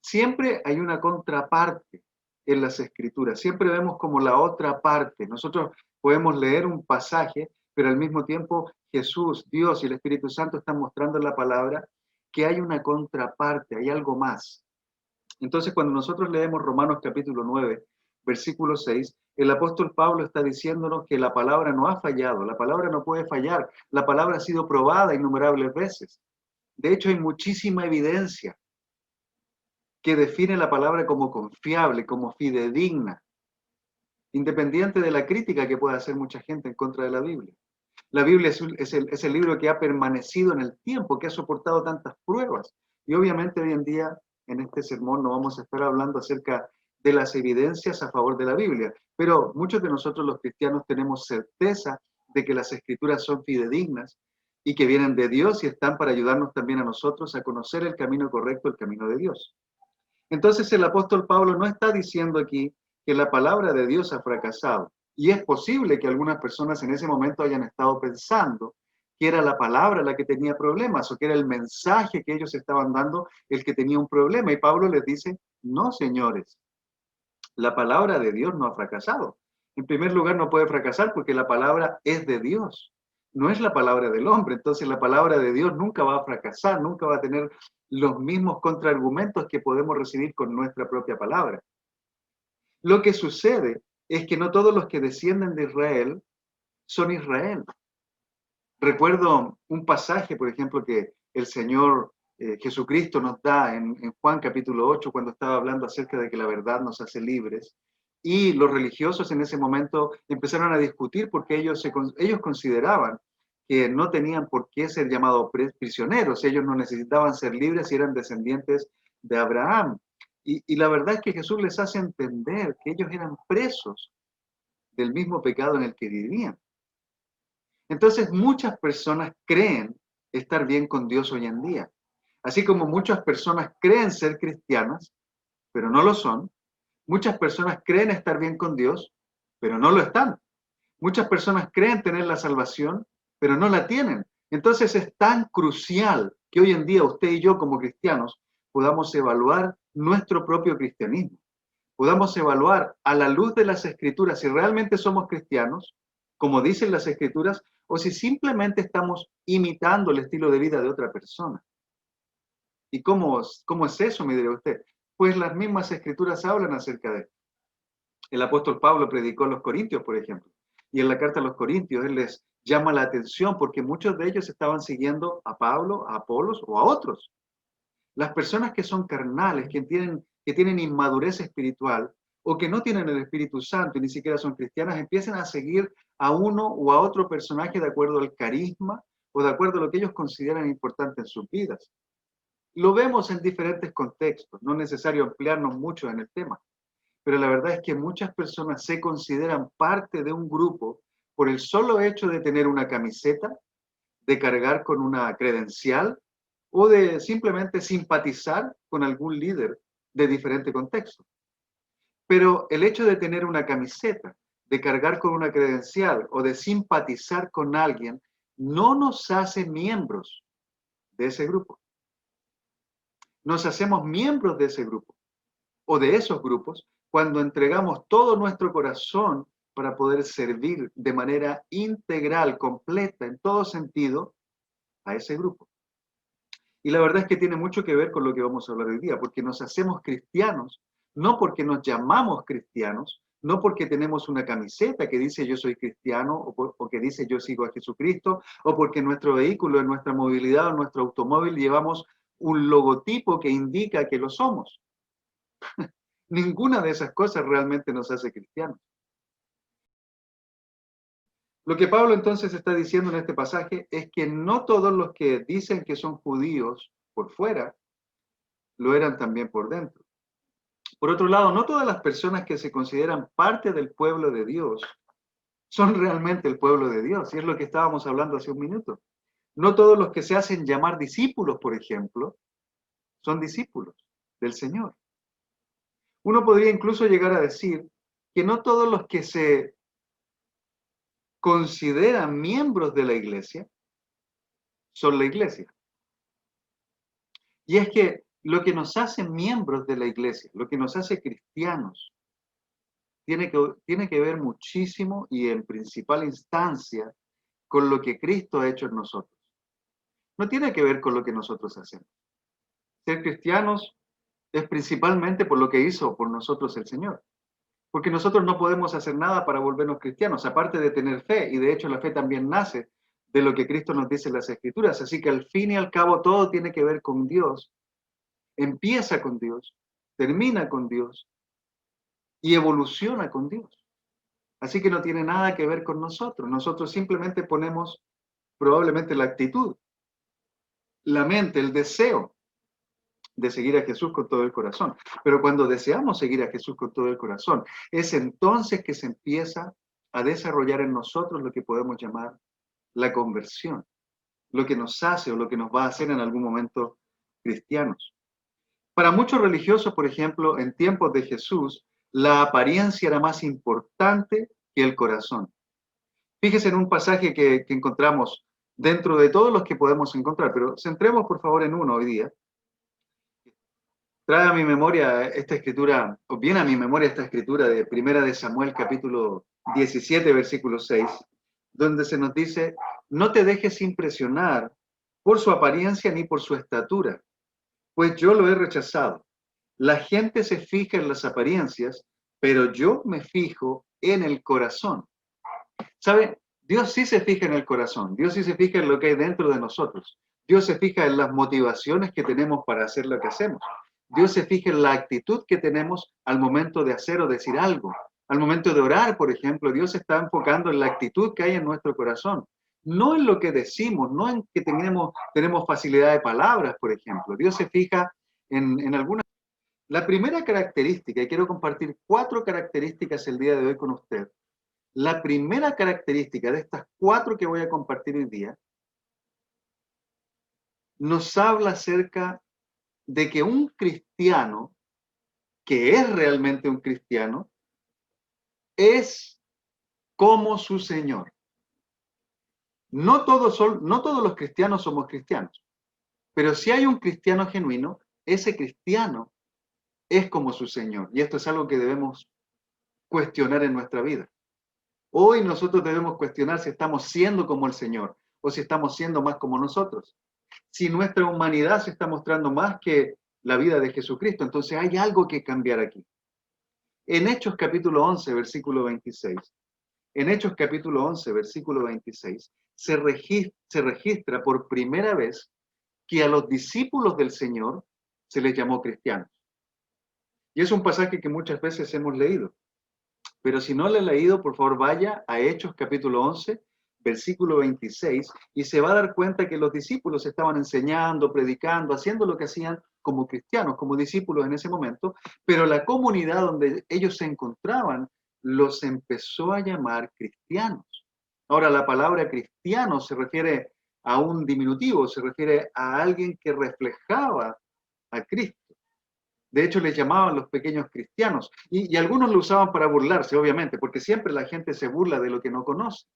Siempre hay una contraparte en las Escrituras, siempre vemos como la otra parte. Nosotros podemos leer un pasaje, pero al mismo tiempo Jesús, Dios y el Espíritu Santo están mostrando en la palabra que hay una contraparte, hay algo más. Entonces, cuando nosotros leemos Romanos capítulo 9, versículo 6, el apóstol Pablo está diciéndonos que la palabra no ha fallado, la palabra no puede fallar, la palabra ha sido probada innumerables veces. De hecho, hay muchísima evidencia que define la palabra como confiable, como fidedigna, independiente de la crítica que pueda hacer mucha gente en contra de la Biblia. La Biblia es el libro que ha permanecido en el tiempo, que ha soportado tantas pruebas. Y obviamente hoy en día, en este sermón, no vamos a estar hablando acerca de las evidencias a favor de la Biblia, pero muchos de nosotros los cristianos tenemos certeza de que las Escrituras son fidedignas y que vienen de Dios y están para ayudarnos también a nosotros a conocer el camino correcto, el camino de Dios. Entonces el apóstol Pablo no está diciendo aquí que la palabra de Dios ha fracasado. Y es posible que algunas personas en ese momento hayan estado pensando que era la palabra la que tenía problemas o que era el mensaje que ellos estaban dando el que tenía un problema. Y Pablo les dice, no, señores, La palabra de Dios no ha fracasado. En primer lugar, no puede fracasar porque la palabra es de Dios, no es la palabra del hombre. Entonces la palabra de Dios nunca va a fracasar, nunca va a tener los mismos contraargumentos que podemos recibir con nuestra propia palabra. Lo que sucede es que no todos los que descienden de Israel son Israel. Recuerdo un pasaje, por ejemplo, que el Señor Jesucristo nos da en Juan capítulo 8, cuando estaba hablando acerca de que la verdad nos hace libres. Y los religiosos en ese momento empezaron a discutir porque ellos consideraban que no tenían por qué ser llamados prisioneros, ellos no necesitaban ser libres y eran descendientes de Abraham. Y la verdad es que Jesús les hace entender que ellos eran presos del mismo pecado en el que vivían. Entonces muchas personas creen estar bien con Dios hoy en día. Así como muchas personas creen ser cristianas, pero no lo son. Muchas personas creen estar bien con Dios, pero no lo están. Muchas personas creen tener la salvación, pero no la tienen. Entonces es tan crucial que hoy en día usted y yo como cristianos podamos evaluar nuestro propio cristianismo. Podamos evaluar a la luz de las Escrituras si realmente somos cristianos, como dicen las Escrituras, o si simplemente estamos imitando el estilo de vida de otra persona. ¿Y cómo es eso, me dirá usted? Pues las mismas Escrituras hablan acerca de esto. El apóstol Pablo predicó a los Corintios, por ejemplo, y en la carta a los Corintios él les llama la atención porque muchos de ellos estaban siguiendo a Pablo, a Apolos o a otros. Las personas que son carnales, que tienen inmadurez espiritual o que no tienen el Espíritu Santo y ni siquiera son cristianas, empiezan a seguir a uno o a otro personaje de acuerdo al carisma o de acuerdo a lo que ellos consideran importante en sus vidas. Lo vemos en diferentes contextos, no es necesario ampliarnos mucho en el tema, pero la verdad es que muchas personas se consideran parte de un grupo por el solo hecho de tener una camiseta, de cargar con una credencial o de simplemente simpatizar con algún líder de diferente contexto. Pero el hecho de tener una camiseta, de cargar con una credencial o de simpatizar con alguien no nos hace miembros de ese grupo. Nos hacemos miembros de ese grupo o de esos grupos cuando entregamos todo nuestro corazón para poder servir de manera integral, completa, en todo sentido, a ese grupo. Y la verdad es que tiene mucho que ver con lo que vamos a hablar hoy día, porque nos hacemos cristianos, no porque nos llamamos cristianos, no porque tenemos una camiseta que dice yo soy cristiano o que dice yo sigo a Jesucristo, o porque en nuestro vehículo, en nuestra movilidad, en nuestro automóvil llevamos un logotipo que indica que lo somos. Ninguna de esas cosas realmente nos hace cristianos. Lo que Pablo entonces está diciendo en este pasaje es que no todos los que dicen que son judíos por fuera, lo eran también por dentro. Por otro lado, no todas las personas que se consideran parte del pueblo de Dios son realmente el pueblo de Dios, y es lo que estábamos hablando hace un minuto. No todos los que se hacen llamar discípulos, por ejemplo, son discípulos del Señor. Uno podría incluso llegar a decir que no todos los que se consideran miembros de la iglesia son la iglesia. Y es que lo que nos hace miembros de la iglesia, lo que nos hace cristianos, tiene que ver muchísimo y en principal instancia con lo que Cristo ha hecho en nosotros. No tiene que ver con lo que nosotros hacemos. Ser cristianos es principalmente por lo que hizo por nosotros el Señor. Porque nosotros no podemos hacer nada para volvernos cristianos, aparte de tener fe, y de hecho la fe también nace de lo que Cristo nos dice en las Escrituras. Así que al fin y al cabo todo tiene que ver con Dios, empieza con Dios, termina con Dios y evoluciona con Dios. Así que no tiene nada que ver con nosotros. Nosotros simplemente ponemos probablemente la actitud, la mente, el deseo de seguir a Jesús con todo el corazón. Pero cuando deseamos seguir a Jesús con todo el corazón, es entonces que se empieza a desarrollar en nosotros lo que podemos llamar la conversión, lo que nos hace o lo que nos va a hacer en algún momento cristianos. Para muchos religiosos, por ejemplo, en tiempos de Jesús, la apariencia era más importante que el corazón. Fíjese en un pasaje que encontramos dentro de todos los que podemos encontrar, pero centremos por favor en uno hoy día. trae a mi memoria esta escritura, o viene a mi memoria esta escritura de Primera de Samuel, capítulo 17, versículo 6, donde se nos dice, no te dejes impresionar por su apariencia ni por su estatura, pues yo lo he rechazado. La gente se fija en las apariencias, pero yo me fijo en el corazón. ¿Sabe? Dios sí se fija en el corazón, Dios sí se fija en lo que hay dentro de nosotros. Dios se fija en las motivaciones que tenemos para hacer lo que hacemos. Dios se fija en la actitud que tenemos al momento de hacer o decir algo. Al momento de orar, por ejemplo, Dios se está enfocando en la actitud que hay en nuestro corazón. No en lo que decimos, no en que tenemos facilidad de palabras, por ejemplo. Dios se fija en algunas. La primera característica, y quiero compartir 4 características el día de hoy con usted. La primera característica de estas 4 que voy a compartir hoy día nos habla acerca de que un cristiano, que es realmente un cristiano, es como su Señor. No todos los cristianos somos cristianos, pero si hay un cristiano genuino, ese cristiano es como su Señor. Y esto es algo que debemos cuestionar en nuestra vida. Hoy nosotros debemos cuestionar si estamos siendo como el Señor o si estamos siendo más como nosotros. Si nuestra humanidad se está mostrando más que la vida de Jesucristo, entonces hay algo que cambiar aquí. En Hechos capítulo 11, versículo 26, en Hechos capítulo 11, versículo 26, se registra por primera vez que a los discípulos del Señor se les llamó cristianos. Y es un pasaje que muchas veces hemos leído. Pero si no lo he leído, por favor vaya a Hechos capítulo 11, versículo 26, y se va a dar cuenta que los discípulos estaban enseñando, predicando, haciendo lo que hacían como cristianos, como discípulos en ese momento, pero la comunidad donde ellos se encontraban los empezó a llamar cristianos. Ahora, la palabra cristiano se refiere a un diminutivo, se refiere a alguien que reflejaba a Cristo. De hecho, les llamaban los pequeños cristianos. Y algunos lo usaban para burlarse, obviamente, porque siempre la gente se burla de lo que no conoce.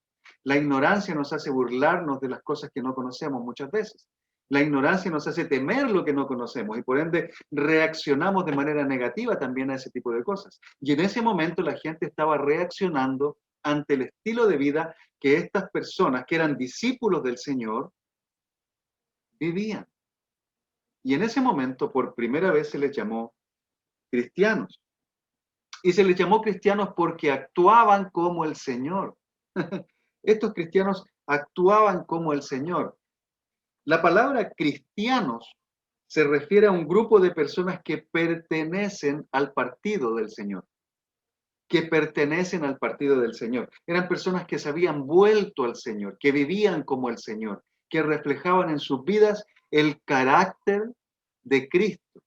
La ignorancia nos hace burlarnos de las cosas que no conocemos muchas veces. La ignorancia nos hace temer lo que no conocemos y por ende reaccionamos de manera negativa también a ese tipo de cosas. Y en ese momento la gente estaba reaccionando ante el estilo de vida que estas personas, que eran discípulos del Señor, vivían. Y en ese momento, por primera vez, se les llamó cristianos. Y se les llamó cristianos porque actuaban como el Señor. Estos cristianos actuaban como el Señor. La palabra cristianos se refiere a un grupo de personas que pertenecen al partido del Señor. Que pertenecen al partido del Señor. Eran personas que se habían vuelto al Señor, que vivían como el Señor, que reflejaban en sus vidas el carácter de Cristo.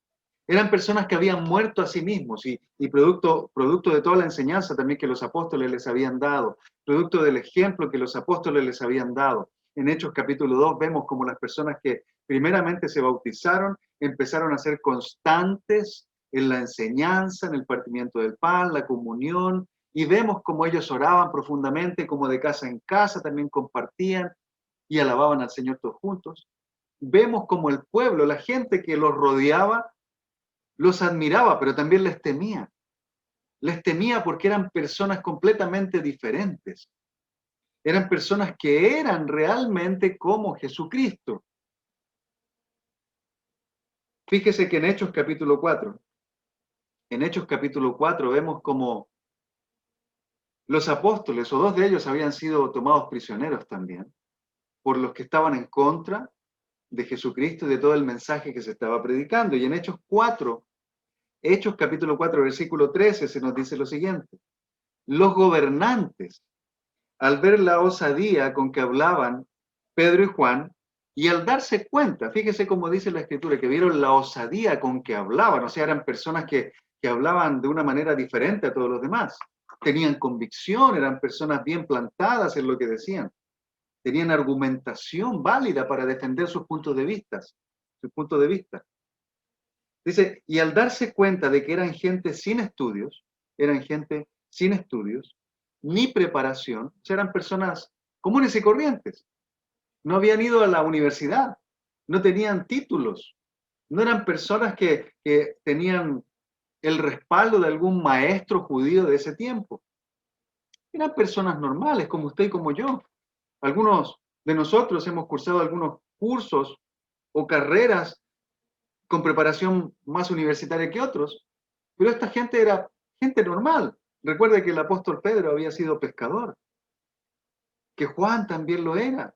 Eran personas que habían muerto a sí mismos y producto de toda la enseñanza también que los apóstoles les habían dado, producto del ejemplo que los apóstoles les habían dado. En Hechos capítulo 2 vemos como las personas que primeramente se bautizaron empezaron a ser constantes en la enseñanza, en el partimiento del pan, la comunión, y vemos cómo ellos oraban profundamente, como de casa en casa también compartían y alababan al Señor todos juntos. Vemos como el pueblo, la gente que los rodeaba, los admiraba, pero también les temía. Les temía porque eran personas completamente diferentes. Eran personas que eran realmente como Jesucristo. Fíjese que en Hechos capítulo 4 vemos como los apóstoles, o 2 de ellos habían sido tomados prisioneros también, por los que estaban en contra de Jesucristo y de todo el mensaje que se estaba predicando. Y en Hechos capítulo 4, versículo 13, se nos dice lo siguiente. Los gobernantes, al ver la osadía con que hablaban Pedro y Juan, y al darse cuenta, fíjese cómo dice la Escritura, que vieron la osadía con que hablaban, o sea, eran personas que hablaban de una manera diferente a todos los demás. Tenían convicción, eran personas bien plantadas en lo que decían. Tenían argumentación válida para defender sus puntos de vista. Dice, y al darse cuenta de que eran gente sin estudios, ni preparación, o sea, eran personas comunes y corrientes. No habían ido a la universidad, no tenían títulos, No eran personas que tenían el respaldo de algún maestro judío de ese tiempo. Eran personas normales, como usted y como yo. Algunos de nosotros hemos cursado algunos cursos o carreras con preparación más universitaria que otros, pero esta gente era gente normal. Recuerde que el apóstol Pedro había sido pescador, que Juan también lo era.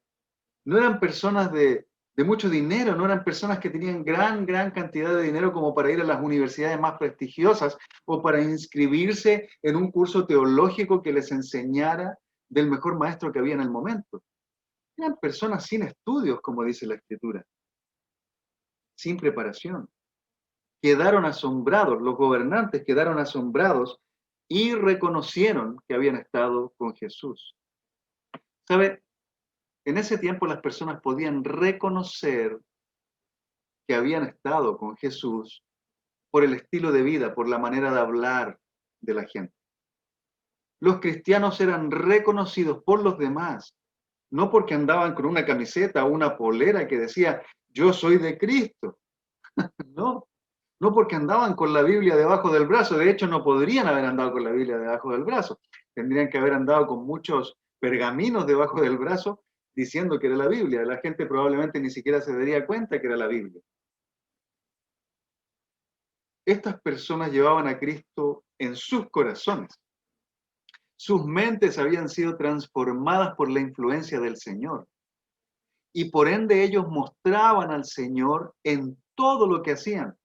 No eran personas de mucho dinero, no eran personas que tenían gran cantidad de dinero como para ir a las universidades más prestigiosas o para inscribirse en un curso teológico que les enseñara del mejor maestro que había en el momento. Eran personas sin estudios, como dice la Escritura, sin preparación. Quedaron asombrados, los gobernantes quedaron asombrados y reconocieron que habían estado con Jesús. ¿Sabe? En ese tiempo las personas podían reconocer que habían estado con Jesús por el estilo de vida, por la manera de hablar de la gente. Los cristianos eran reconocidos por los demás, no porque andaban con una camiseta o una polera que decía, yo soy de Cristo. No porque andaban con la Biblia debajo del brazo. De hecho, no podrían haber andado con la Biblia debajo del brazo. Tendrían que haber andado con muchos pergaminos debajo del brazo diciendo que era la Biblia. La gente probablemente ni siquiera se daría cuenta que era la Biblia. Estas personas llevaban a Cristo en sus corazones. Sus mentes habían sido transformadas por la influencia del Señor. Y por ende ellos mostraban al Señor en todo lo que hacían.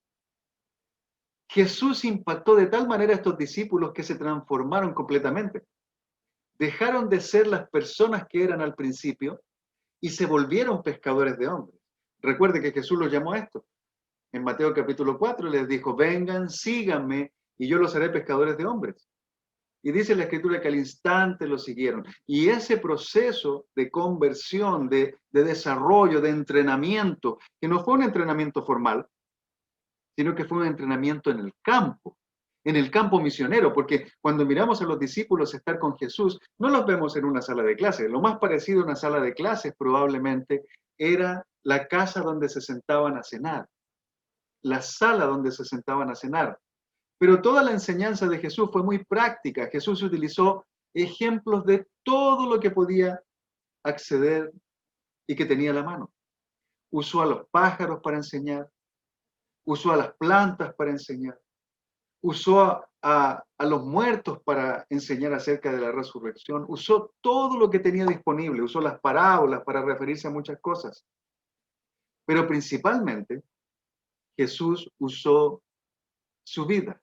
Jesús impactó de tal manera a estos discípulos que se transformaron completamente. Dejaron de ser las personas que eran al principio y se volvieron pescadores de hombres. Recuerde que Jesús los llamó a esto. En Mateo capítulo 4 les dijo, vengan, síganme y yo los haré pescadores de hombres. Y dice la Escritura que al instante lo siguieron. Y ese proceso de conversión, de desarrollo, de entrenamiento, que no fue un entrenamiento formal, sino que fue un entrenamiento en el campo misionero, porque cuando miramos a los discípulos estar con Jesús, no los vemos en una sala de clases. Lo más parecido a una sala de clases probablemente era la casa donde se sentaban a cenar, la sala donde se sentaban a cenar. Pero toda la enseñanza de Jesús fue muy práctica. Jesús utilizó ejemplos de todo lo que podía acceder y que tenía a la mano. Usó a los pájaros para enseñar, usó a las plantas para enseñar, usó a los muertos para enseñar acerca de la resurrección, usó todo lo que tenía disponible, usó las parábolas para referirse a muchas cosas. Pero principalmente, Jesús usó su vida,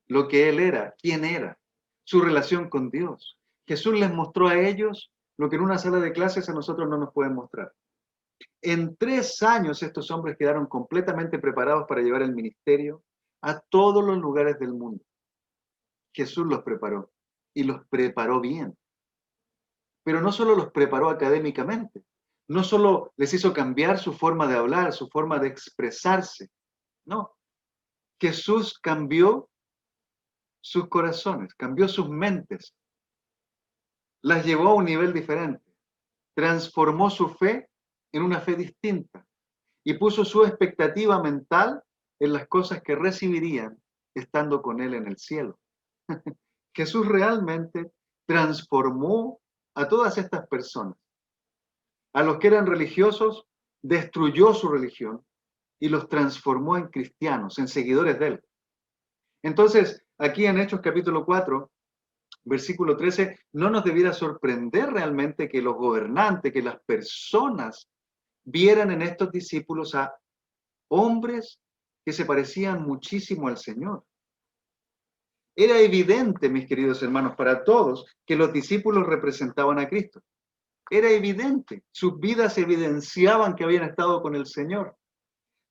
lo que Él era, quién era, su relación con Dios. Jesús les mostró a ellos lo que en una sala de clases a nosotros no nos pueden mostrar. En 3 años estos hombres quedaron completamente preparados para llevar el ministerio a todos los lugares del mundo. Jesús los preparó y los preparó bien. Pero no solo los preparó académicamente, no solo les hizo cambiar su forma de hablar, su forma de expresarse. No, Jesús cambió sus corazones, cambió sus mentes, las llevó a un nivel diferente, transformó su fe en una fe distinta y puso su expectativa mental en las cosas que recibirían estando con Él en el cielo. Jesús realmente transformó a todas estas personas. A los que eran religiosos, destruyó su religión y los transformó en cristianos, en seguidores de Él. Entonces, aquí en Hechos capítulo 4, versículo 13, no nos debiera sorprender realmente que los gobernantes, que las personas vieran en estos discípulos a hombres que se parecían muchísimo al Señor. Era evidente, mis queridos hermanos, para todos, que los discípulos representaban a Cristo. Era evidente, sus vidas evidenciaban que habían estado con el Señor.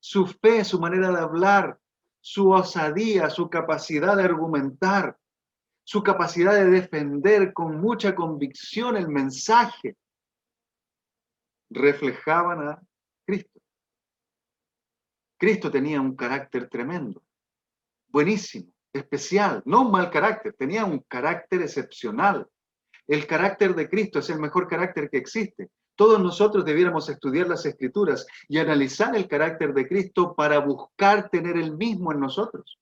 Su fe, su manera de hablar, su osadía, su capacidad de argumentar, su capacidad de defender con mucha convicción el mensaje, reflejaban a Cristo. Cristo tenía un carácter tremendo, buenísimo, especial, no un mal carácter, tenía un carácter excepcional. El carácter de Cristo es el mejor carácter que existe. Todos nosotros debiéramos estudiar las Escrituras y analizar el carácter de Cristo para buscar tener el mismo en nosotros.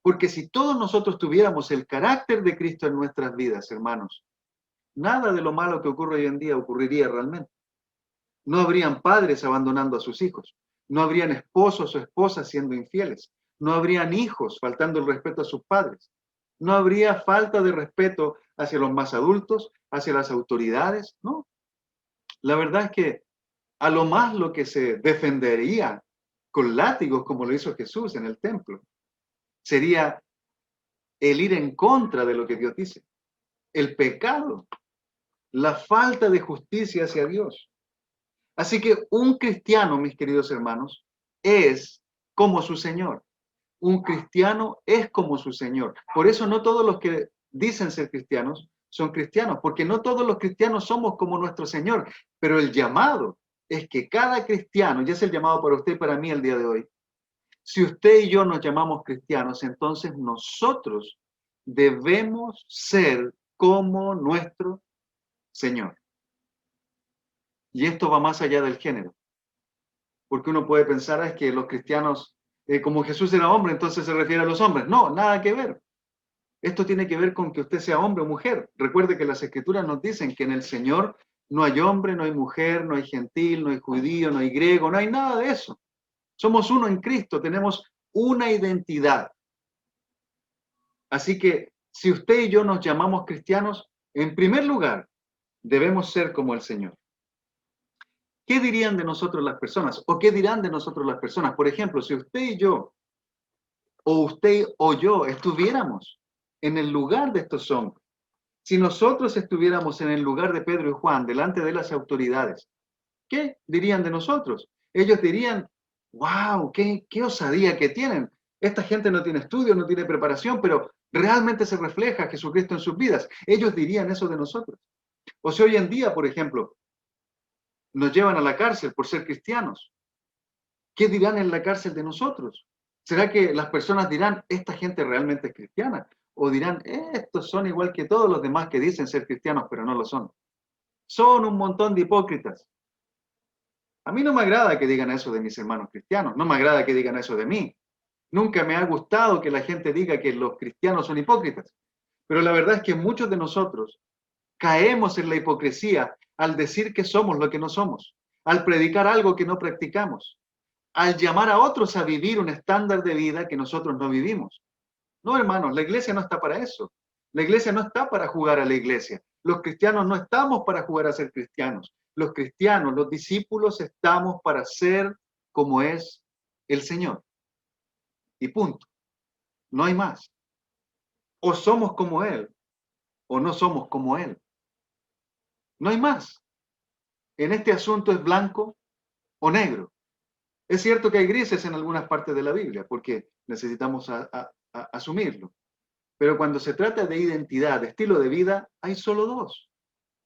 Porque si todos nosotros tuviéramos el carácter de Cristo en nuestras vidas, hermanos, nada de lo malo que ocurre hoy en día ocurriría realmente. No habrían padres abandonando a sus hijos. No habrían esposos o esposas siendo infieles. No habrían hijos faltando el respeto a sus padres. No habría falta de respeto hacia los más adultos, hacia las autoridades, ¿no? La verdad es que a lo más lo que se defendería con látigos, como lo hizo Jesús en el templo, sería el ir en contra de lo que Dios dice. El pecado, la falta de justicia hacia Dios. Así que un cristiano, mis queridos hermanos, es como su Señor. Un cristiano es como su Señor. Por eso no todos los que dicen ser cristianos son cristianos, porque no todos los cristianos somos como nuestro Señor, pero el llamado es que cada cristiano, y es el llamado para usted y para mí el día de hoy, si usted y yo nos llamamos cristianos, entonces nosotros debemos ser como nuestro Señor. Y esto va más allá del género, porque uno puede pensar es que los cristianos, como Jesús era hombre, entonces se refiere a los hombres. No, nada que ver. Esto tiene que ver con que usted sea hombre o mujer. Recuerde que las Escrituras nos dicen que en el Señor no hay hombre, no hay mujer, no hay gentil, no hay judío, no hay griego, no hay nada de eso. Somos uno en Cristo, tenemos una identidad. Así que si usted y yo nos llamamos cristianos, en primer lugar, debemos ser como el Señor. ¿Qué dirían de nosotros las personas? ¿O qué dirán de nosotros las personas? Por ejemplo, si usted y yo, o usted o yo, estuviéramos en el lugar de estos hombres, si nosotros estuviéramos en el lugar de Pedro y Juan, delante de las autoridades, ¿qué dirían de nosotros? Ellos dirían, wow, qué osadía que tienen. Esta gente no tiene estudio, no tiene preparación, pero realmente se refleja Jesucristo en sus vidas. Ellos dirían eso de nosotros. O si hoy en día, por ejemplo, nos llevan a la cárcel por ser cristianos, ¿qué dirán en la cárcel de nosotros? ¿Será que las personas dirán, esta gente realmente es cristiana? O dirán, estos son igual que todos los demás que dicen ser cristianos, pero no lo son. Son un montón de hipócritas. A mí no me agrada que digan eso de mis hermanos cristianos, no me agrada que digan eso de mí. Nunca me ha gustado que la gente diga que los cristianos son hipócritas. Pero la verdad es que muchos de nosotros caemos en la hipocresía al decir que somos lo que no somos, al predicar algo que no practicamos, al llamar a otros a vivir un estándar de vida que nosotros no vivimos. No, hermanos, la iglesia no está para eso. La iglesia no está para jugar a la iglesia. Los cristianos no estamos para jugar a ser cristianos. Los cristianos, los discípulos, estamos para ser como es el Señor. Y punto. No hay más. O somos como Él, o no somos como Él. No hay más. En este asunto es blanco o negro. Es cierto que hay grises en algunas partes de la Biblia, porque necesitamos asumirlo. Pero cuando se trata de identidad, de estilo de vida, hay solo dos.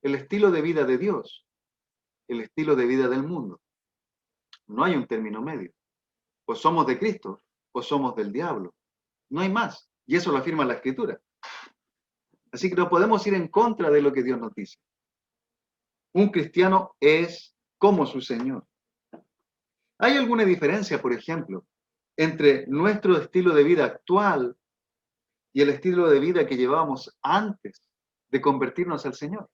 El estilo de vida de Dios, el estilo de vida del mundo. No hay un término medio. O somos de Cristo, o somos del diablo. No hay más. Y eso lo afirma la Escritura. Así que no podemos ir en contra de lo que Dios nos dice. Un cristiano es como su Señor. ¿Hay alguna diferencia, por ejemplo, entre nuestro estilo de vida actual y el estilo de vida que llevábamos antes de convertirnos al Señor?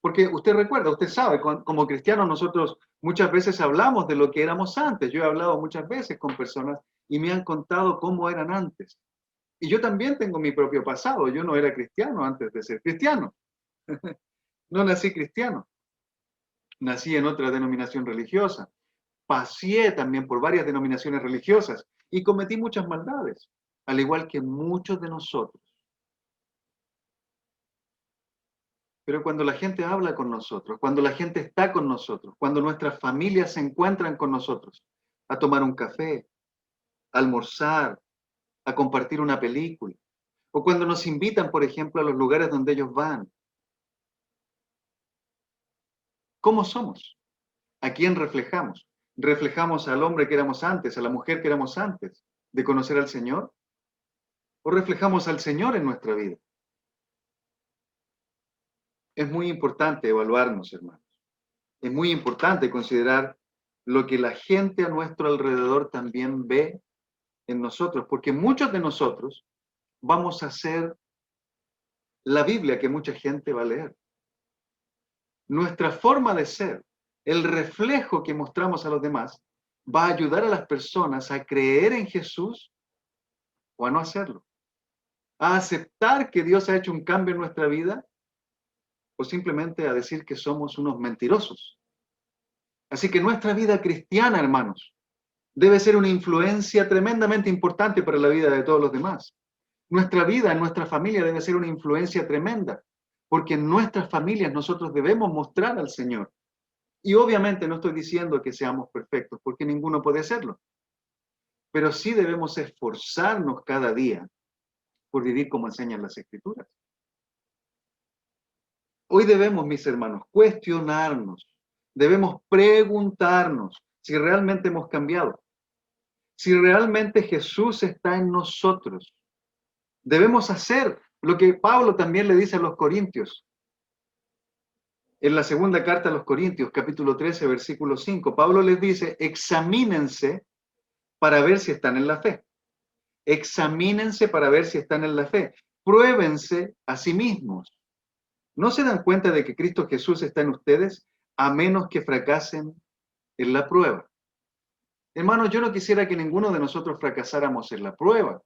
Porque usted recuerda, usted sabe, como cristianos nosotros muchas veces hablamos de lo que éramos antes. Yo he hablado muchas veces con personas y me han contado cómo eran antes. Y yo también tengo mi propio pasado. Yo no era cristiano antes de ser cristiano. No nací cristiano. Nací en otra denominación religiosa. Pasé también por varias denominaciones religiosas y cometí muchas maldades, al igual que muchos de nosotros. Pero cuando la gente habla con nosotros, cuando la gente está con nosotros, cuando nuestras familias se encuentran con nosotros, a tomar un café, a almorzar, a compartir una película, o cuando nos invitan, por ejemplo, a los lugares donde ellos van, ¿cómo somos? ¿A quién reflejamos? ¿Reflejamos al hombre que éramos antes, a la mujer que éramos antes de conocer al Señor? ¿O reflejamos al Señor en nuestra vida? Es muy importante evaluarnos, hermanos. es muy importante considerar lo que la gente a nuestro alrededor también ve en nosotros, porque muchos de nosotros vamos a hacer la Biblia que mucha gente va a leer. Nuestra forma de ser, el reflejo que mostramos a los demás, va a ayudar a las personas a creer en Jesús o a no hacerlo, a aceptar que Dios ha hecho un cambio en nuestra vida o simplemente a decir que somos unos mentirosos. Así que nuestra vida cristiana, hermanos, debe ser una influencia tremendamente importante para la vida de todos los demás. Nuestra vida en nuestra familia debe ser una influencia tremenda, porque en nuestras familias nosotros debemos mostrar al Señor. Y obviamente no estoy diciendo que seamos perfectos, porque ninguno puede serlo. Pero sí debemos esforzarnos cada día por vivir como enseñan las Escrituras. Hoy debemos, mis hermanos, cuestionarnos. Debemos preguntarnos si realmente hemos cambiado. Si realmente Jesús está en nosotros. Debemos hacer lo que Pablo también le dice a los corintios. En la segunda carta a los Corintios, capítulo 13, versículo 5, Pablo les dice, examínense para ver si están en la fe. Examínense para ver si están en la fe. Pruébense a sí mismos. ¿No se dan cuenta de que Cristo Jesús está en ustedes a menos que fracasen en la prueba? Hermanos, yo no quisiera que ninguno de nosotros fracasáramos en la prueba.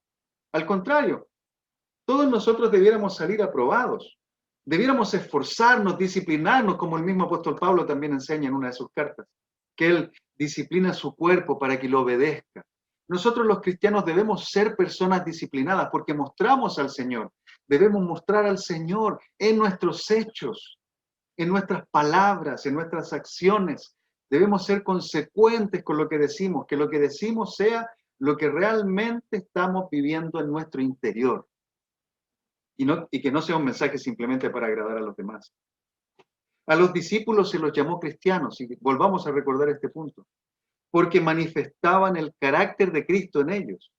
Al contrario, todos nosotros debiéramos salir aprobados. Debiéramos esforzarnos, disciplinarnos, como el mismo apóstol Pablo también enseña en una de sus cartas, que él disciplina su cuerpo para que lo obedezca. Nosotros los cristianos debemos ser personas disciplinadas porque mostramos al Señor. Debemos mostrar al Señor en nuestros hechos, en nuestras palabras, en nuestras acciones. Debemos ser consecuentes con lo que decimos, que lo que decimos sea lo que realmente estamos viviendo en nuestro interior. Y que no sea un mensaje simplemente para agradar a los demás. A los discípulos se los llamó cristianos, y volvamos a recordar este punto, porque manifestaban el carácter de Cristo en ellos.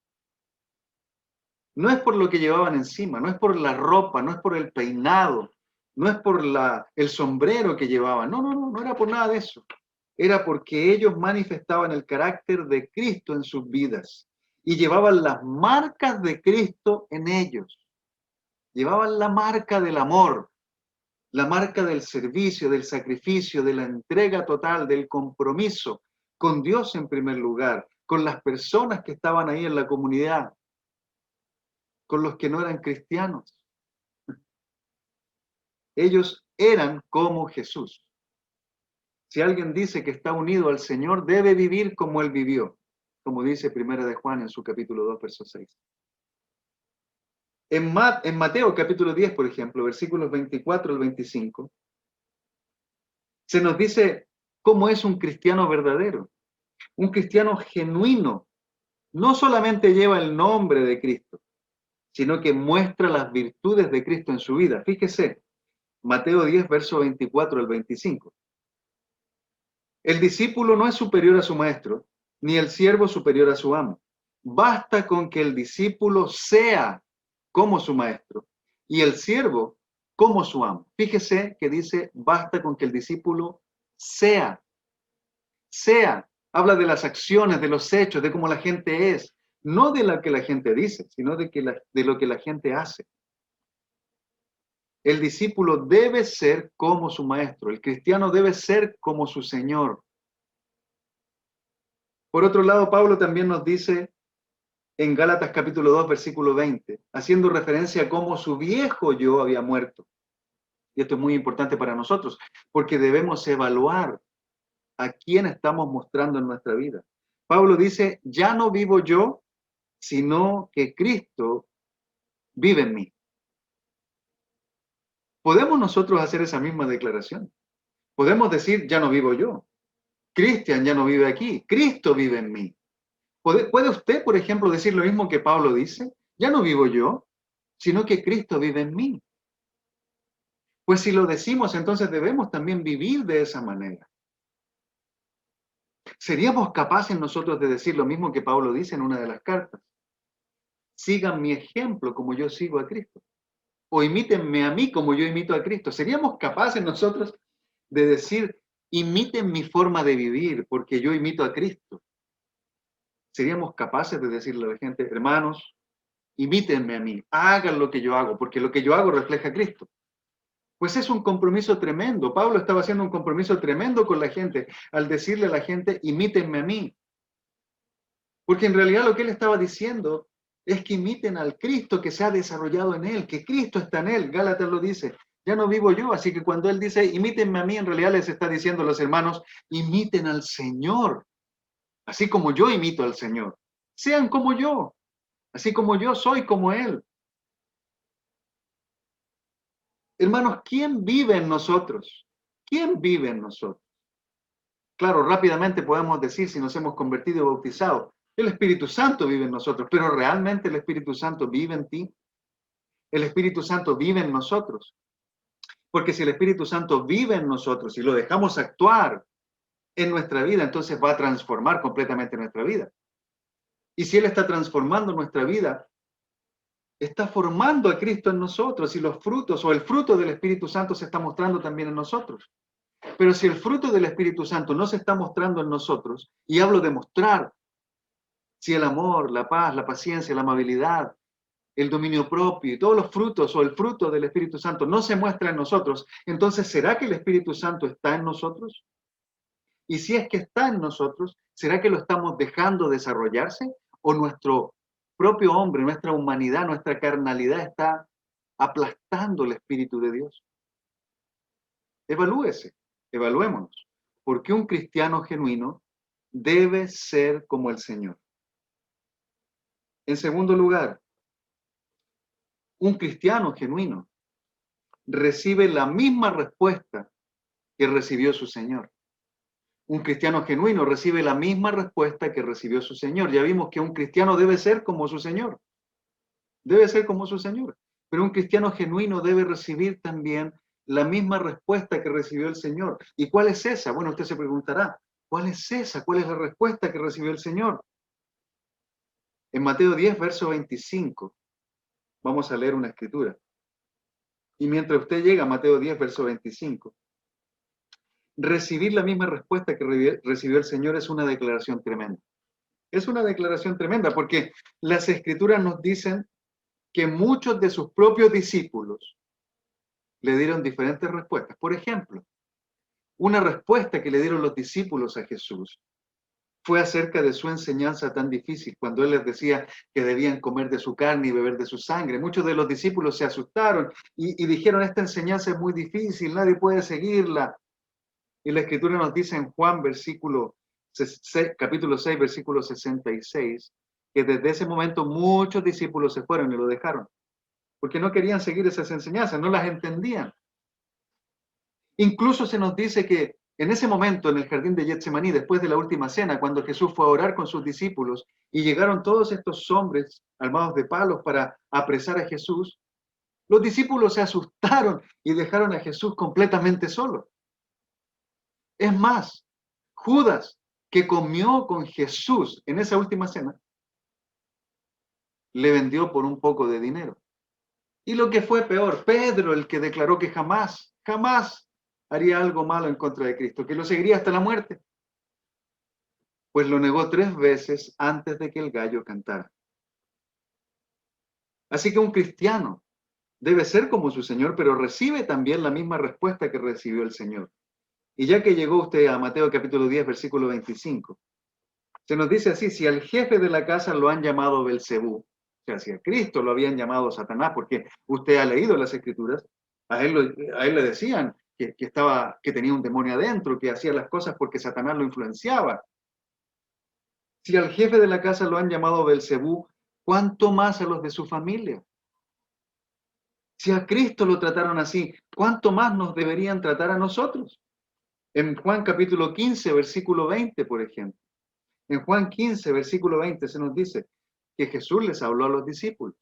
No es por lo que llevaban encima, no es por la ropa, no es por el peinado, no es por el sombrero que llevaban, no era por nada de eso. Era porque ellos manifestaban el carácter de Cristo en sus vidas y llevaban las marcas de Cristo en ellos. Llevaban la marca del amor, la marca del servicio, del sacrificio, de la entrega total, del compromiso con Dios en primer lugar, con las personas que estaban ahí en la comunidad, con los que no eran cristianos. Ellos eran como Jesús. Si alguien dice que está unido al Señor, debe vivir como Él vivió, como dice 1 de Juan en su capítulo 2, verso 6. En Mateo capítulo 10, por ejemplo, versículos 24 al 25, se nos dice cómo es un cristiano verdadero. Un cristiano genuino no solamente lleva el nombre de Cristo, sino que muestra las virtudes de Cristo en su vida. Fíjese, Mateo 10, verso 24 al 25. El discípulo no es superior a su maestro, ni el siervo superior a su amo. Basta con que el discípulo sea como su maestro y el siervo como su amo. Fíjese que dice, basta con que el discípulo sea. Habla de las acciones, de los hechos, de cómo la gente es, no de lo que la gente dice, sino de lo que la gente hace. El discípulo debe ser como su maestro, el cristiano debe ser como su Señor. Por otro lado, Pablo también nos dice en Gálatas capítulo 2, versículo 20, haciendo referencia a cómo su viejo yo había muerto. Y esto es muy importante para nosotros, porque debemos evaluar a quién estamos mostrando en nuestra vida. Pablo dice, ya no vivo yo, sino que Cristo vive en mí. ¿Podemos nosotros hacer esa misma declaración? Podemos decir, ya no vivo yo. Cristian ya no vive aquí. Cristo vive en mí. ¿Puede usted, por ejemplo, decir lo mismo que Pablo dice? Ya no vivo yo, sino que Cristo vive en mí. Pues si lo decimos, entonces debemos también vivir de esa manera. ¿Seríamos capaces nosotros de decir lo mismo que Pablo dice en una de las cartas? Sigan mi ejemplo como yo sigo a Cristo. O imítenme a mí como yo imito a Cristo. ¿Seríamos capaces nosotros de decir imiten mi forma de vivir, porque yo imito a Cristo. ¿Seríamos capaces de decirle a la gente, hermanos, imítenme a mí, hagan lo que yo hago, porque lo que yo hago refleja a Cristo? Pues es un compromiso tremendo. Pablo estaba haciendo un compromiso tremendo con la gente al decirle a la gente, imítenme a mí. Porque en realidad lo que él estaba diciendo es que imiten al Cristo que se ha desarrollado en él, que Cristo está en él. Gálatas lo dice, ya no vivo yo. Así que cuando él dice, imítenme a mí, en realidad les está diciendo a los hermanos, imiten al Señor, así como yo imito al Señor. Sean como yo, así como yo soy como él. Hermanos, ¿quién vive en nosotros? ¿Quién vive en nosotros? Claro, rápidamente podemos decir si nos hemos convertido y bautizado. El Espíritu Santo vive en nosotros, pero ¿realmente el Espíritu Santo vive en ti? El Espíritu Santo vive en nosotros. Porque si el Espíritu Santo vive en nosotros y lo dejamos actuar en nuestra vida, entonces va a transformar completamente nuestra vida. Y si Él está transformando nuestra vida, está formando a Cristo en nosotros y los frutos o el fruto del Espíritu Santo se está mostrando también en nosotros. Pero si el fruto del Espíritu Santo no se está mostrando en nosotros, y hablo de mostrar, si el amor, la paz, la paciencia, la amabilidad, el dominio propio y todos los frutos o el fruto del Espíritu Santo no se muestra en nosotros, entonces ¿será que el Espíritu Santo está en nosotros? Y si es que está en nosotros, ¿será que lo estamos dejando desarrollarse? ¿O nuestro propio hombre, nuestra humanidad, nuestra carnalidad está aplastando el Espíritu de Dios? Evalúese, evaluémonos, porque un cristiano genuino debe ser como el Señor. En segundo lugar, un cristiano genuino recibe la misma respuesta que recibió su Señor. Un cristiano genuino recibe la misma respuesta que recibió su Señor. Ya vimos que un cristiano debe ser como su Señor. Debe ser como su Señor. Pero un cristiano genuino debe recibir también la misma respuesta que recibió el Señor. ¿Y cuál es esa? Bueno, usted se preguntará, ¿cuál es esa? ¿Cuál es la respuesta que recibió el Señor? En Mateo 10, verso 25, vamos a leer una escritura. Y mientras usted llega a Mateo 10, verso 25, recibir la misma respuesta que recibió el Señor es una declaración tremenda. Es una declaración tremenda porque las escrituras nos dicen que muchos de sus propios discípulos le dieron diferentes respuestas. Por ejemplo, una respuesta que le dieron los discípulos a Jesús fue acerca de su enseñanza tan difícil, cuando Él les decía que debían comer de su carne y beber de su sangre. Muchos de los discípulos se asustaron y dijeron, esta enseñanza es muy difícil, nadie puede seguirla. Y la Escritura nos dice en Juan, capítulo 6, versículo 66, que desde ese momento muchos discípulos se fueron y lo dejaron, porque no querían seguir esas enseñanzas, no las entendían. Incluso se nos dice que en ese momento, en el jardín de Getsemaní, después de la última cena, cuando Jesús fue a orar con sus discípulos y llegaron todos estos hombres armados de palos para apresar a Jesús, los discípulos se asustaron y dejaron a Jesús completamente solo. Es más, Judas, que comió con Jesús en esa última cena, le vendió por un poco de dinero. Y lo que fue peor, Pedro, el que declaró que jamás haría algo malo en contra de Cristo, que lo seguiría hasta la muerte, pues lo negó 3 veces antes de que el gallo cantara. Así que un cristiano debe ser como su Señor, pero recibe también la misma respuesta que recibió el Señor. Y ya que llegó usted a Mateo capítulo 10, versículo 25, se nos dice así, si al jefe de la casa lo han llamado Belcebú, o sea, si a Cristo lo habían llamado Satanás, porque usted ha leído las Escrituras, a él le decían que tenía un demonio adentro, que hacía las cosas porque Satanás lo influenciaba. Si al jefe de la casa lo han llamado Belcebú, ¿cuánto más a los de su familia? Si a Cristo lo trataron así, ¿cuánto más nos deberían tratar a nosotros? En Juan capítulo 15, versículo 20, por ejemplo. En Juan 15, versículo 20 se nos dice que Jesús les habló a los discípulos.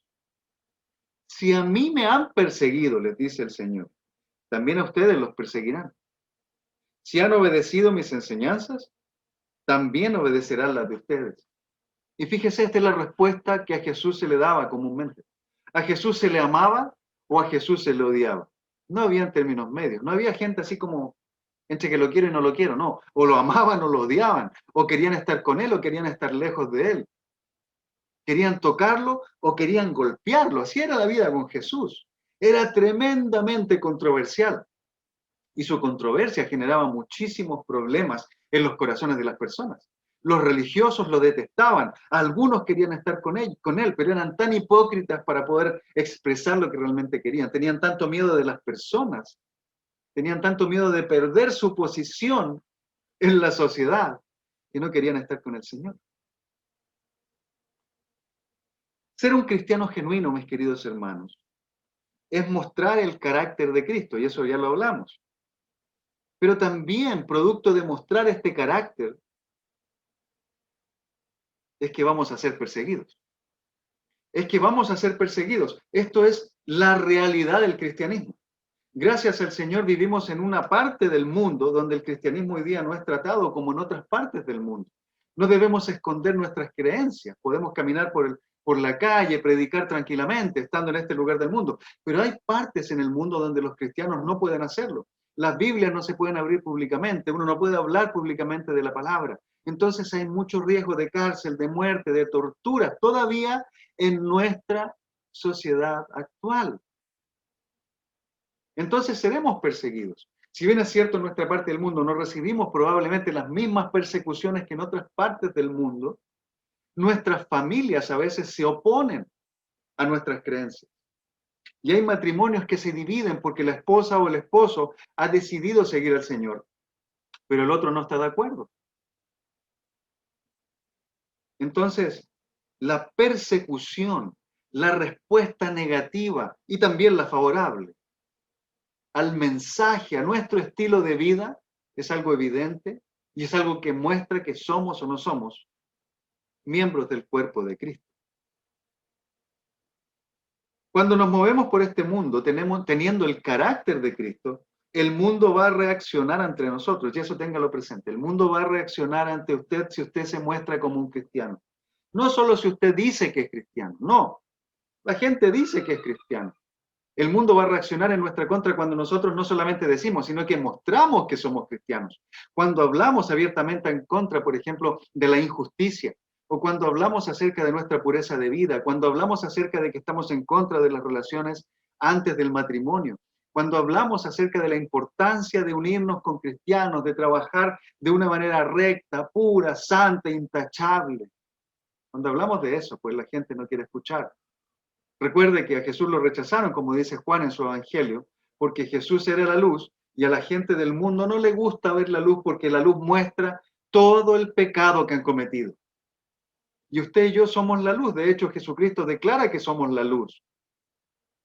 Si a mí me han perseguido, les dice el Señor, también a ustedes los perseguirán. Si han obedecido mis enseñanzas, también obedecerán las de ustedes. Y fíjese, esta es la respuesta que a Jesús se le daba comúnmente. ¿A Jesús se le amaba o a Jesús se le odiaba? No había términos medios. No había gente así como entre que lo quiero y no lo quiero, no. O lo amaban o lo odiaban, o querían estar con él o querían estar lejos de él. Querían tocarlo o querían golpearlo. Así era la vida con Jesús. Era tremendamente controversial. Y su controversia generaba muchísimos problemas en los corazones de las personas. Los religiosos lo detestaban. Algunos querían estar con él, pero eran tan hipócritas para poder expresar lo que realmente querían. Tenían tanto miedo de las personas. Tenían tanto miedo de perder su posición en la sociedad que no querían estar con el Señor. Ser un cristiano genuino, mis queridos hermanos, es mostrar el carácter de Cristo, y eso ya lo hablamos. Pero también, producto de mostrar este carácter, es que vamos a ser perseguidos. Es que vamos a ser perseguidos. Esto es la realidad del cristianismo. Gracias al Señor vivimos en una parte del mundo donde el cristianismo hoy día no es tratado como en otras partes del mundo. No debemos esconder nuestras creencias. Podemos caminar por la calle, predicar tranquilamente, estando en este lugar del mundo. Pero hay partes en el mundo donde los cristianos no pueden hacerlo. Las Biblias no se pueden abrir públicamente. Uno no puede hablar públicamente de la palabra. Entonces hay mucho riesgo de cárcel, de muerte, de tortura, todavía en nuestra sociedad actual. Entonces seremos perseguidos. Si bien es cierto en nuestra parte del mundo no recibimos probablemente las mismas persecuciones que en otras partes del mundo, nuestras familias a veces se oponen a nuestras creencias. Y hay matrimonios que se dividen porque la esposa o el esposo ha decidido seguir al Señor, pero el otro no está de acuerdo. Entonces, la persecución, la respuesta negativa y también la favorable al mensaje, a nuestro estilo de vida, es algo evidente y es algo que muestra que somos o no somos miembros del cuerpo de Cristo. Cuando nos movemos por este mundo, teniendo el carácter de Cristo, el mundo va a reaccionar ante nosotros, y eso téngalo presente. El mundo va a reaccionar ante usted si usted se muestra como un cristiano. No solo si usted dice que es cristiano, no. La gente dice que es cristiano. El mundo va a reaccionar en nuestra contra cuando nosotros no solamente decimos, sino que mostramos que somos cristianos. Cuando hablamos abiertamente en contra, por ejemplo, de la injusticia, o cuando hablamos acerca de nuestra pureza de vida, cuando hablamos acerca de que estamos en contra de las relaciones antes del matrimonio, cuando hablamos acerca de la importancia de unirnos con cristianos, de trabajar de una manera recta, pura, santa, intachable. Cuando hablamos de eso, pues la gente no quiere escuchar. Recuerde que a Jesús lo rechazaron, como dice Juan en su evangelio, porque Jesús era la luz y a la gente del mundo no le gusta ver la luz porque la luz muestra todo el pecado que han cometido. Y usted y yo somos la luz. De hecho, Jesucristo declara que somos la luz.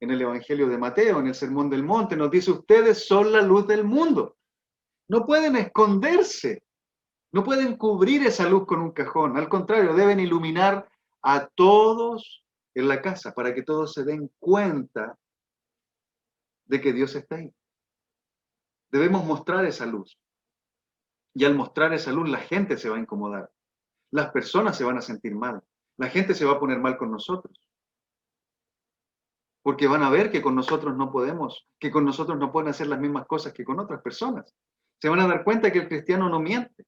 En el Evangelio de Mateo, en el Sermón del Monte, nos dice, ustedes son la luz del mundo. No pueden esconderse. No pueden cubrir esa luz con un cajón. Al contrario, deben iluminar a todos en la casa para que todos se den cuenta de que Dios está ahí. Debemos mostrar esa luz. Y al mostrar esa luz, la gente se va a incomodar. Las personas se van a sentir mal. La gente se va a poner mal con nosotros. Porque van a ver que con nosotros no podemos, que con nosotros no pueden hacer las mismas cosas que con otras personas. Se van a dar cuenta que el cristiano no miente.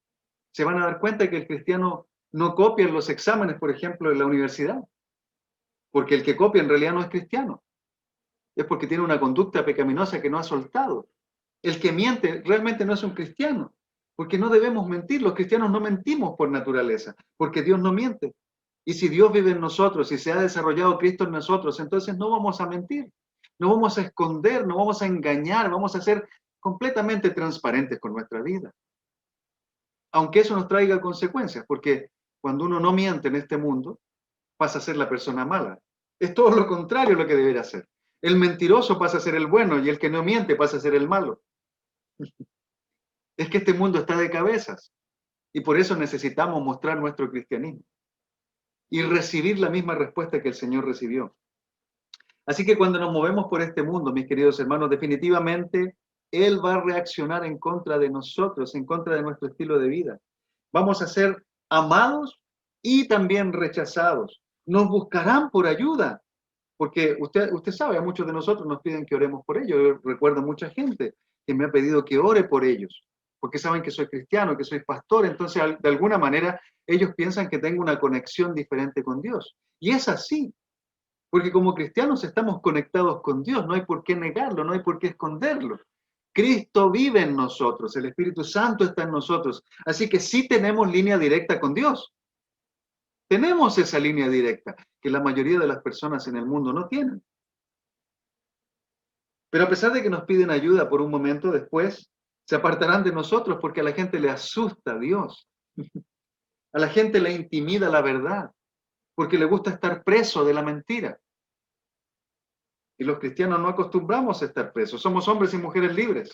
Se van a dar cuenta que el cristiano no copia en los exámenes, por ejemplo, en la universidad. Porque el que copia en realidad no es cristiano. Es porque tiene una conducta pecaminosa que no ha soltado. El que miente realmente no es un cristiano. Porque no debemos mentir. Los cristianos no mentimos por naturaleza. Porque Dios no miente. Y si Dios vive en nosotros y se ha desarrollado Cristo en nosotros, entonces no vamos a mentir. No vamos a esconder, no vamos a engañar. Vamos a ser completamente transparentes con nuestra vida. Aunque eso nos traiga consecuencias. Porque cuando uno no miente en este mundo, pasa a ser la persona mala. Es todo lo contrario lo que debería hacer. El mentiroso pasa a ser el bueno y el que no miente pasa a ser el malo. Es que este mundo está de cabezas y por eso necesitamos mostrar nuestro cristianismo y recibir la misma respuesta que el Señor recibió. Así que cuando nos movemos por este mundo, mis queridos hermanos, definitivamente Él va a reaccionar en contra de nosotros, en contra de nuestro estilo de vida. Vamos a ser amados y también rechazados. Nos buscarán por ayuda, porque usted sabe, a muchos de nosotros nos piden que oremos por ellos. Yo recuerdo mucha gente que me ha pedido que ore por ellos. porque saben que soy cristiano, que soy pastor, entonces de alguna manera ellos piensan que tengo una conexión diferente con Dios. Y es así, porque como cristianos estamos conectados con Dios, no hay por qué negarlo, no hay por qué esconderlo. Cristo vive en nosotros, el Espíritu Santo está en nosotros, así que sí tenemos línea directa con Dios. Tenemos esa línea directa que la mayoría de las personas en el mundo no tienen. Pero a pesar de que nos piden ayuda por un momento, después se apartarán de nosotros porque a la gente le asusta a Dios. A la gente le intimida la verdad porque le gusta estar preso de la mentira. Y los cristianos no acostumbramos a estar presos. Somos hombres y mujeres libres.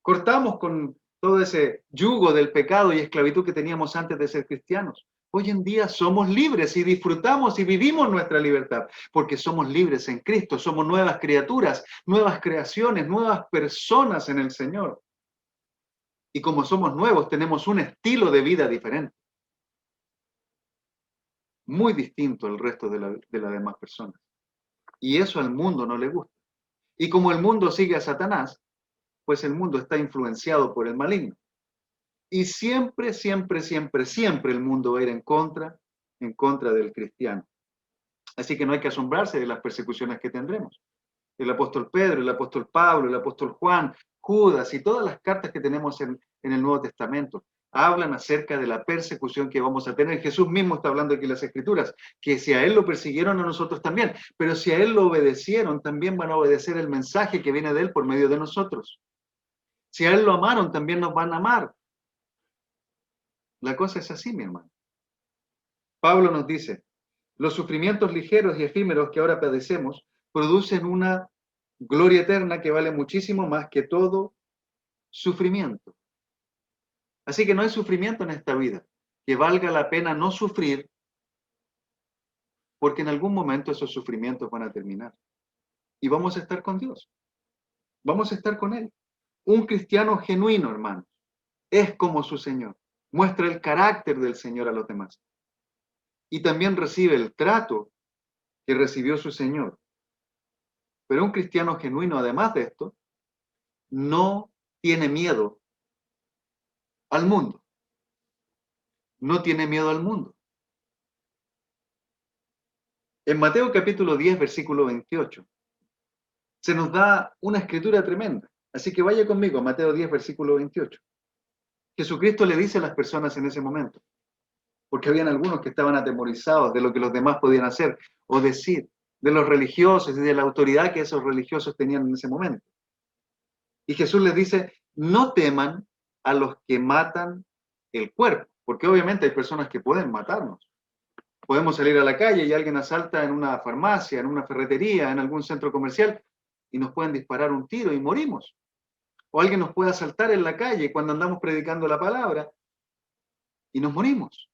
Cortamos con todo ese yugo del pecado y esclavitud que teníamos antes de ser cristianos. Hoy en día somos libres y disfrutamos y vivimos nuestra libertad, porque somos libres en Cristo, somos nuevas criaturas, nuevas creaciones, nuevas personas en el Señor. Y como somos nuevos, tenemos un estilo de vida diferente, muy distinto al resto de las demás personas. Y eso al mundo no le gusta. Y como el mundo sigue a Satanás, pues el mundo está influenciado por el maligno. Y siempre, siempre, siempre, siempre el mundo va a ir en contra del cristiano. Así que no hay que asombrarse de las persecuciones que tendremos. El apóstol Pedro, el apóstol Pablo, el apóstol Juan, Judas y todas las cartas que tenemos en el Nuevo Testamento hablan acerca de la persecución que vamos a tener. Jesús mismo está hablando aquí en las Escrituras, que si a Él lo persiguieron, a nosotros también. Pero si a Él lo obedecieron, también van a obedecer el mensaje que viene de Él por medio de nosotros. Si a Él lo amaron, también nos van a amar. La cosa es así, mi hermano. Pablo nos dice, los sufrimientos ligeros y efímeros que ahora padecemos producen una gloria eterna que vale muchísimo más que todo sufrimiento. Así que no hay sufrimiento en esta vida que valga la pena no sufrir, porque en algún momento esos sufrimientos van a terminar. Y vamos a estar con Dios. Vamos a estar con Él. Un cristiano genuino, hermanos, es como su Señor. Muestra el carácter del Señor a los demás. Y también recibe el trato que recibió su Señor. Pero un cristiano genuino, además de esto, no tiene miedo al mundo. No tiene miedo al mundo. En Mateo capítulo 10, versículo 28, se nos da una escritura tremenda. Así que vaya conmigo a Mateo 10, versículo 28. Jesucristo le dice a las personas en ese momento, porque habían algunos que estaban atemorizados de lo que los demás podían hacer o decir, de los religiosos y de la autoridad que esos religiosos tenían en ese momento. Y Jesús les dice, no teman a los que matan el cuerpo, porque obviamente hay personas que pueden matarnos. Podemos salir a la calle y alguien asalta en una farmacia, en una ferretería, en algún centro comercial, y nos pueden disparar un tiro y morimos. O alguien nos puede asaltar en la calle cuando andamos predicando la palabra y nos morimos.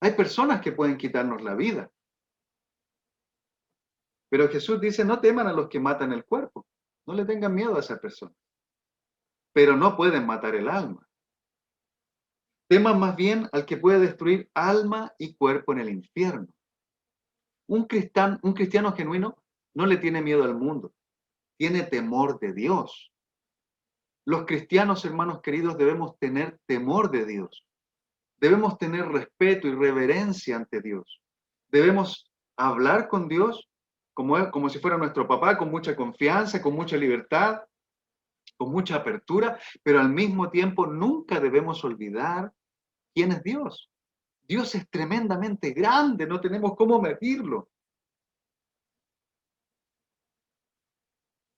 Hay personas que pueden quitarnos la vida. Pero Jesús dice, no teman a los que matan el cuerpo. No le tengan miedo a esa persona. Pero no pueden matar el alma. Teman más bien al que puede destruir alma y cuerpo en el infierno. Un cristiano genuino no le tiene miedo al mundo. Tiene temor de Dios. Los cristianos, hermanos queridos, debemos tener temor de Dios. Debemos tener respeto y reverencia ante Dios. Debemos hablar con Dios como si fuera nuestro papá, con mucha confianza, con mucha libertad, con mucha apertura, pero al mismo tiempo nunca debemos olvidar quién es Dios. Dios es tremendamente grande, no tenemos cómo medirlo.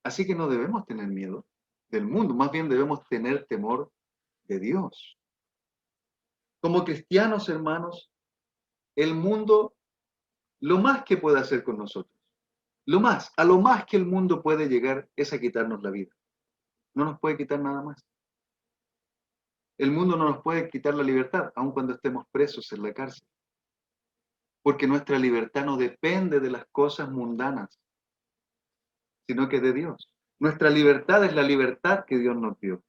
Así que no debemos tener miedo del mundo, más bien debemos tener temor de Dios. Como cristianos, hermanos, el mundo, lo más que puede hacer con nosotros, a lo más que el mundo puede llegar es a quitarnos la vida. No nos puede quitar nada más. El mundo no nos puede quitar la libertad, aun cuando estemos presos en la cárcel. Porque nuestra libertad no depende de las cosas mundanas, sino que de Dios. Nuestra libertad es la libertad que Dios nos dio.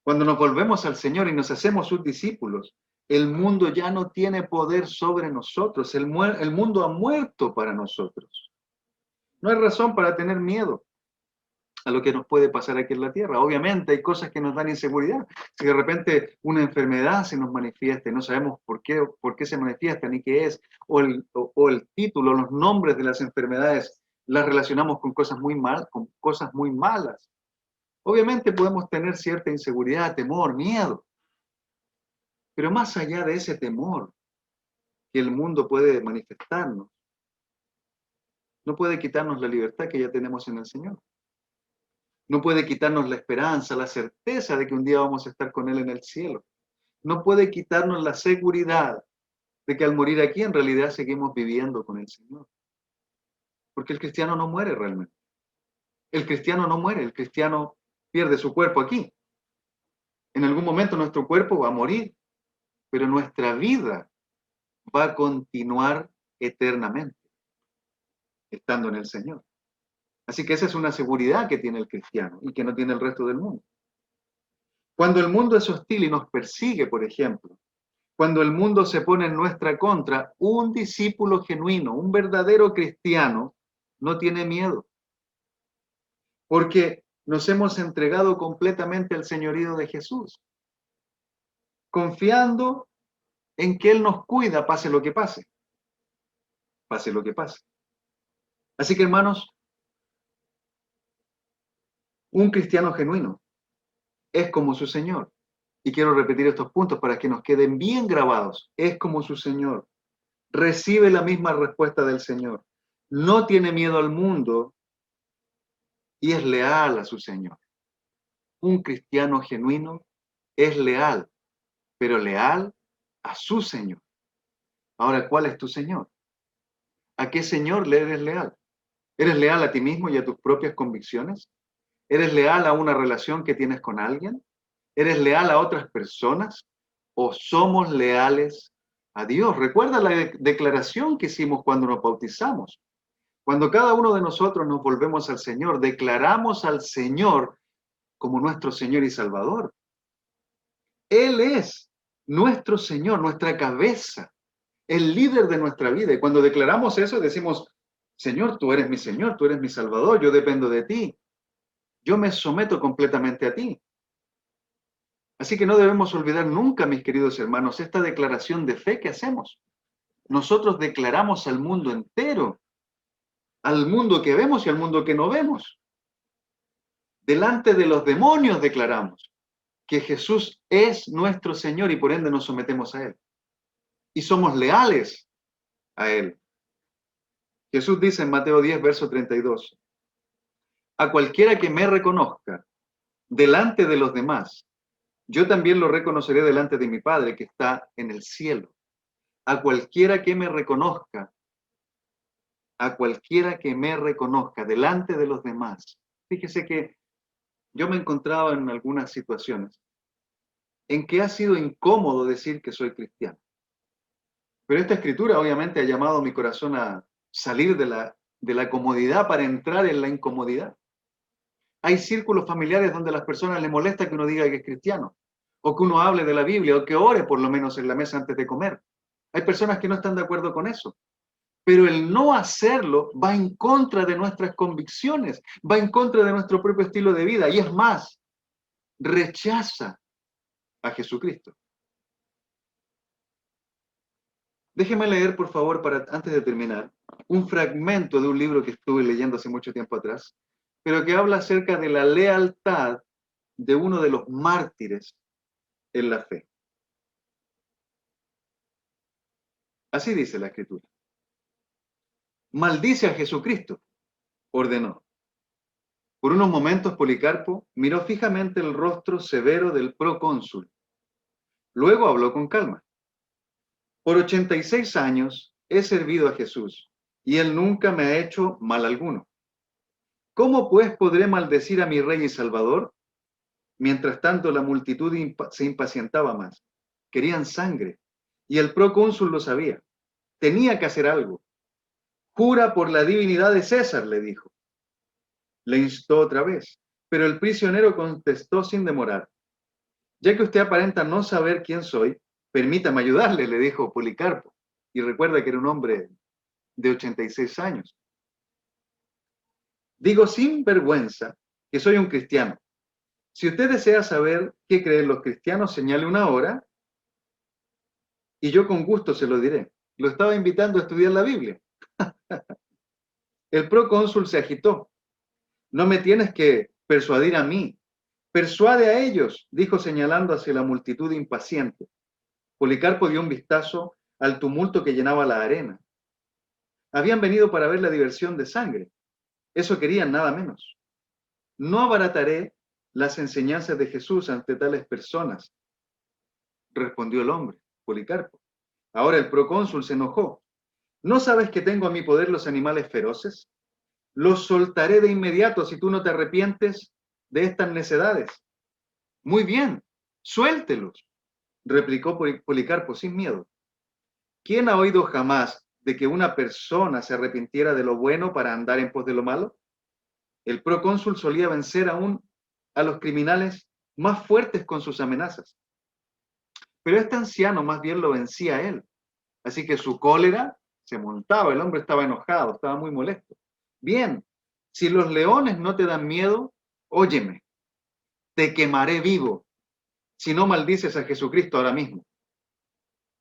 Cuando nos volvemos al Señor y nos hacemos sus discípulos, el mundo ya no tiene poder sobre nosotros. El mundo ha muerto para nosotros. No hay razón para tener miedo. a lo que nos puede pasar aquí en la tierra. Obviamente hay cosas que nos dan inseguridad. Si de repente una enfermedad se nos manifiesta y no sabemos por qué se manifiesta ni qué es, o el título, los nombres de las enfermedades, las relacionamos con cosas muy malas. Obviamente podemos tener cierta inseguridad, temor, miedo. Pero más allá de ese temor que el mundo puede manifestarnos, no puede quitarnos la libertad que ya tenemos en el Señor. No puede quitarnos la esperanza, la certeza de que un día vamos a estar con Él en el cielo. No puede quitarnos la seguridad de que al morir aquí en realidad seguimos viviendo con el Señor. Porque el cristiano no muere realmente. El cristiano no muere, el cristiano pierde su cuerpo aquí. En algún momento nuestro cuerpo va a morir, pero nuestra vida va a continuar eternamente, estando en el Señor. Así que esa es una seguridad que tiene el cristiano y que no tiene el resto del mundo. Cuando el mundo es hostil y nos persigue, por ejemplo, cuando el mundo se pone en nuestra contra, un discípulo genuino, un verdadero cristiano, no tiene miedo. Porque nos hemos entregado completamente al señorío de Jesús, confiando en que Él nos cuida, pase lo que pase. Pase lo que pase. Así que, hermanos, un cristiano genuino es como su Señor. Y quiero repetir estos puntos para que nos queden bien grabados. Es como su Señor. Recibe la misma respuesta del Señor. No tiene miedo al mundo y es leal a su Señor. Un cristiano genuino es leal, pero leal a su Señor. Ahora, ¿cuál es tu Señor? ¿A qué Señor le eres leal? ¿Eres leal a ti mismo y a tus propias convicciones? ¿Eres leal a una relación que tienes con alguien? ¿Eres leal a otras personas? ¿O somos leales a Dios? Recuerda la declaración que hicimos cuando nos bautizamos. Cuando cada uno de nosotros nos volvemos al Señor, declaramos al Señor como nuestro Señor y Salvador. Él es nuestro Señor, nuestra cabeza, el líder de nuestra vida. Y cuando declaramos eso, decimos, Señor, tú eres mi Salvador, yo dependo de ti. Yo me someto completamente a ti. Así que no debemos olvidar nunca, mis queridos hermanos, esta declaración de fe que hacemos. Nosotros declaramos al mundo entero, al mundo que vemos y al mundo que no vemos. Delante de los demonios declaramos que Jesús es nuestro Señor y por ende nos sometemos a Él. Y somos leales a Él. Jesús dice en Mateo 10, verso 32, a cualquiera que me reconozca delante de los demás, yo también lo reconoceré delante de mi Padre que está en el cielo. A cualquiera que me reconozca delante de los demás. Fíjese que yo me he encontrado en algunas situaciones en que ha sido incómodo decir que soy cristiano. Pero esta escritura obviamente ha llamado mi corazón a salir de la comodidad para entrar en la incomodidad. Hay círculos familiares donde a las personas les molesta que uno diga que es cristiano, o que uno hable de la Biblia, o que ore por lo menos en la mesa antes de comer. Hay personas que no están de acuerdo con eso. Pero el no hacerlo va en contra de nuestras convicciones, va en contra de nuestro propio estilo de vida, y es más, rechaza a Jesucristo. Déjeme leer, por favor, antes de terminar, un fragmento de un libro que estuve leyendo hace mucho tiempo atrás, pero que habla acerca de la lealtad de uno de los mártires en la fe. Así dice la Escritura. Maldice a Jesucristo, ordenó. Por unos momentos Policarpo miró fijamente el rostro severo del procónsul. Luego habló con calma. Por 86 años he servido a Jesús, y él nunca me ha hecho mal alguno. ¿Cómo pues podré maldecir a mi Rey y Salvador? Mientras tanto la multitud se impacientaba más. Querían sangre, y el procónsul lo sabía. Tenía que hacer algo. Jura por la divinidad de César, le dijo. Le instó otra vez, pero el prisionero contestó sin demorar. Ya que usted aparenta no saber quién soy, permítame ayudarle, le dijo Policarpo. Y recuerda que era un hombre de 86 años. Digo sin vergüenza que soy un cristiano. Si usted desea saber qué creen los cristianos, señale una hora y yo con gusto se lo diré. Lo estaba invitando a estudiar la Biblia. El procónsul se agitó. No me tienes que persuadir a mí. Persuade a ellos, dijo señalando hacia la multitud impaciente. Policarpo dio un vistazo al tumulto que llenaba la arena. Habían venido para ver la diversión de sangre. Eso querían, nada menos. No abarataré las enseñanzas de Jesús ante tales personas, respondió el hombre, Policarpo. Ahora el procónsul se enojó. ¿No sabes que tengo a mi poder los animales feroces? Los soltaré de inmediato si tú no te arrepientes de estas necedades. Muy bien, suéltelos, replicó Policarpo sin miedo. ¿Quién ha oído jamás de que una persona se arrepintiera de lo bueno para andar en pos de lo malo? El procónsul solía vencer aún a los criminales más fuertes con sus amenazas. Pero este anciano más bien lo vencía a él. Así que su cólera se montaba, el hombre estaba enojado, estaba muy molesto. Bien, si los leones no te dan miedo, óyeme, te quemaré vivo, si no maldices a Jesucristo ahora mismo.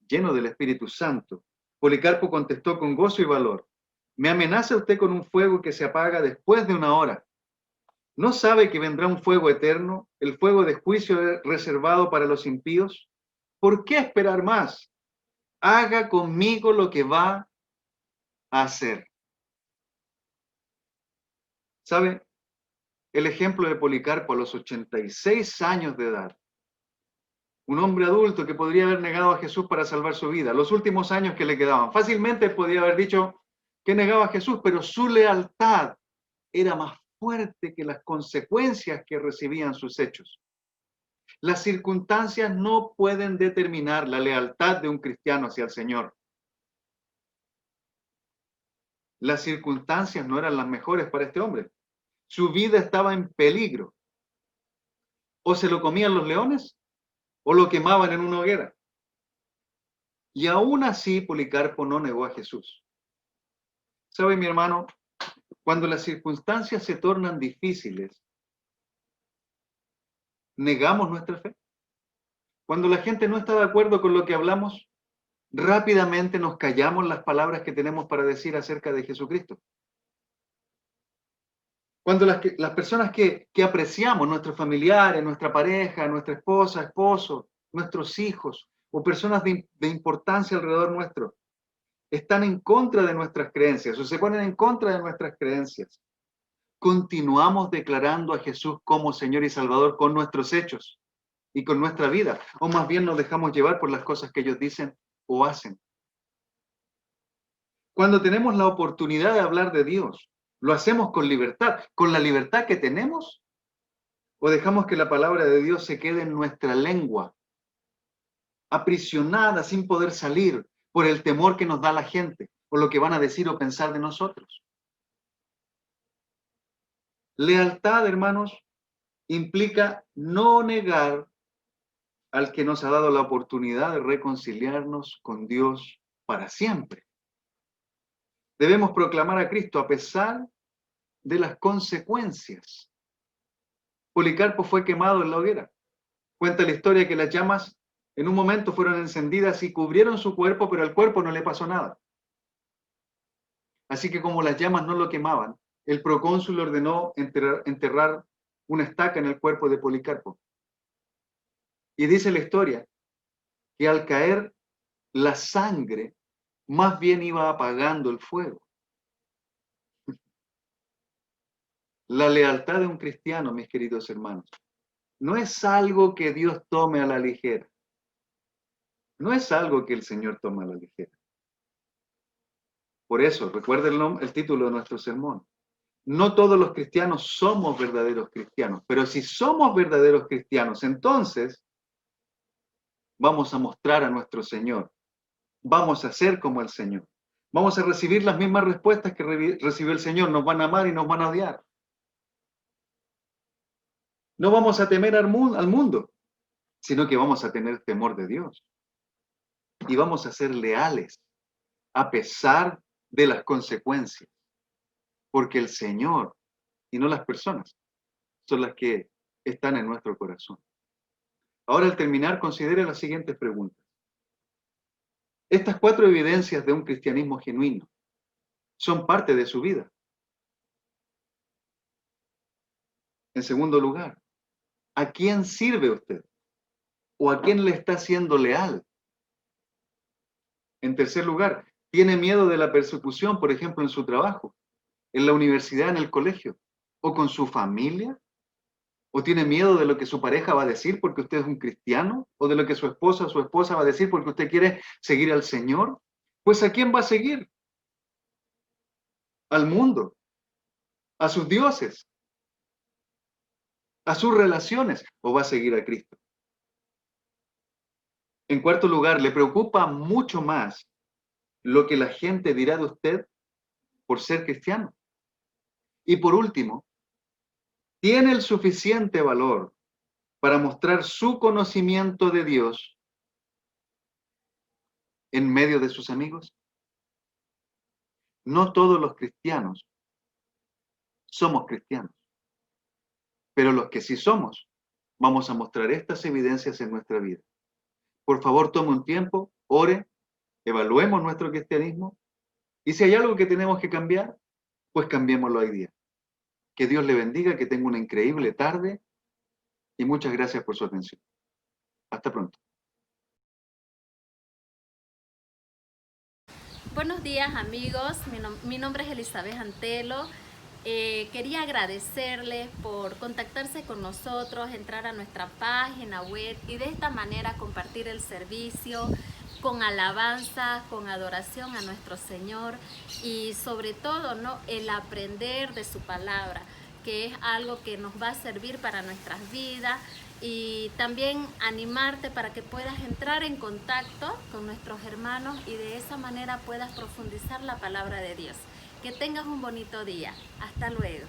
Lleno del Espíritu Santo, Policarpo contestó con gozo y valor. ¿Me amenaza usted con un fuego que se apaga después de una hora? ¿No sabe que vendrá un fuego eterno, el fuego de juicio reservado para los impíos? ¿Por qué esperar más? Haga conmigo lo que va a hacer. ¿Sabe? El ejemplo de Policarpo a los 86 años de edad. Un hombre adulto que podría haber negado a Jesús para salvar su vida. Los últimos años que le quedaban. Fácilmente podría haber dicho que negaba a Jesús, pero su lealtad era más fuerte que las consecuencias que recibían sus hechos. Las circunstancias no pueden determinar la lealtad de un cristiano hacia el Señor. Las circunstancias no eran las mejores para este hombre. Su vida estaba en peligro. O se lo comían los leones, o lo quemaban en una hoguera. Y aún así Policarpo no negó a Jesús. ¿Sabe, mi hermano? Cuando las circunstancias se tornan difíciles, negamos nuestra fe. Cuando la gente no está de acuerdo con lo que hablamos, rápidamente nos callamos las palabras que tenemos para decir acerca de Jesucristo. Cuando las personas que apreciamos, nuestros familiares, nuestra pareja, nuestra esposa, esposo, nuestros hijos o personas de importancia alrededor nuestro, están en contra de nuestras creencias o se ponen en contra de nuestras creencias, continuamos declarando a Jesús como Señor y Salvador con nuestros hechos y con nuestra vida, o más bien nos dejamos llevar por las cosas que ellos dicen o hacen. Cuando tenemos la oportunidad de hablar de Dios, ¿lo hacemos con libertad, con la libertad que tenemos? ¿O dejamos que la palabra de Dios se quede en nuestra lengua, aprisionada sin poder salir por el temor que nos da la gente, por lo que van a decir o pensar de nosotros? Lealtad, hermanos, implica no negar al que nos ha dado la oportunidad de reconciliarnos con Dios para siempre. Debemos proclamar a Cristo a pesar de las consecuencias. Policarpo fue quemado en la hoguera. Cuenta la historia que las llamas en un momento fueron encendidas y cubrieron su cuerpo, pero al cuerpo no le pasó nada. Así que como las llamas no lo quemaban, el procónsul ordenó enterrar una estaca en el cuerpo de Policarpo. Y dice la historia que al caer la sangre, más bien iba apagando el fuego. La lealtad de un cristiano, mis queridos hermanos, no es algo que Dios tome a la ligera. No es algo que el Señor tome a la ligera. Por eso, recuerden el título de nuestro sermón. No todos los cristianos somos verdaderos cristianos, pero si somos verdaderos cristianos, entonces vamos a mostrar a nuestro Señor. Vamos a ser como el Señor. Vamos a recibir las mismas respuestas que recibió el Señor. Nos van a amar y nos van a odiar. No vamos a temer al mundo, sino que vamos a tener temor de Dios. Y vamos a ser leales a pesar de las consecuencias. Porque el Señor, y no las personas, son las que están en nuestro corazón. Ahora, al terminar, considere las siguientes preguntas. Estas 4 evidencias de un cristianismo genuino son parte de su vida. En segundo lugar, ¿a quién sirve usted? ¿O a quién le está siendo leal? En tercer lugar, ¿tiene miedo de la persecución, por ejemplo, en su trabajo, en la universidad, en el colegio, o con su familia? ¿O tiene miedo de lo que su pareja va a decir porque usted es un cristiano? ¿O de lo que su esposa o su esposa va a decir porque usted quiere seguir al Señor? Pues ¿a quién va a seguir? ¿Al mundo? ¿A sus dioses? ¿A sus relaciones? ¿O va a seguir a Cristo? En cuarto lugar, ¿le preocupa mucho más lo que la gente dirá de usted por ser cristiano? Y por último, ¿tiene el suficiente valor para mostrar su conocimiento de Dios en medio de sus amigos? No todos los cristianos somos cristianos, pero los que sí somos, vamos a mostrar estas evidencias en nuestra vida. Por favor, tome un tiempo, ore, evaluemos nuestro cristianismo, y si hay algo que tenemos que cambiar, pues cambiémoslo hoy día. Que Dios le bendiga, que tenga una increíble tarde, y muchas gracias por su atención. Hasta pronto. Buenos días amigos, mi nombre es Elizabeth Antelo. Quería agradecerles por contactarse con nosotros, entrar a nuestra página web y de esta manera compartir el servicio con alabanza, con adoración a nuestro Señor y sobre todo, ¿no?, el aprender de su palabra, que es algo que nos va a servir para nuestras vidas, y también animarte para que puedas entrar en contacto con nuestros hermanos y de esa manera puedas profundizar la palabra de Dios. Que tengas un bonito día. Hasta luego.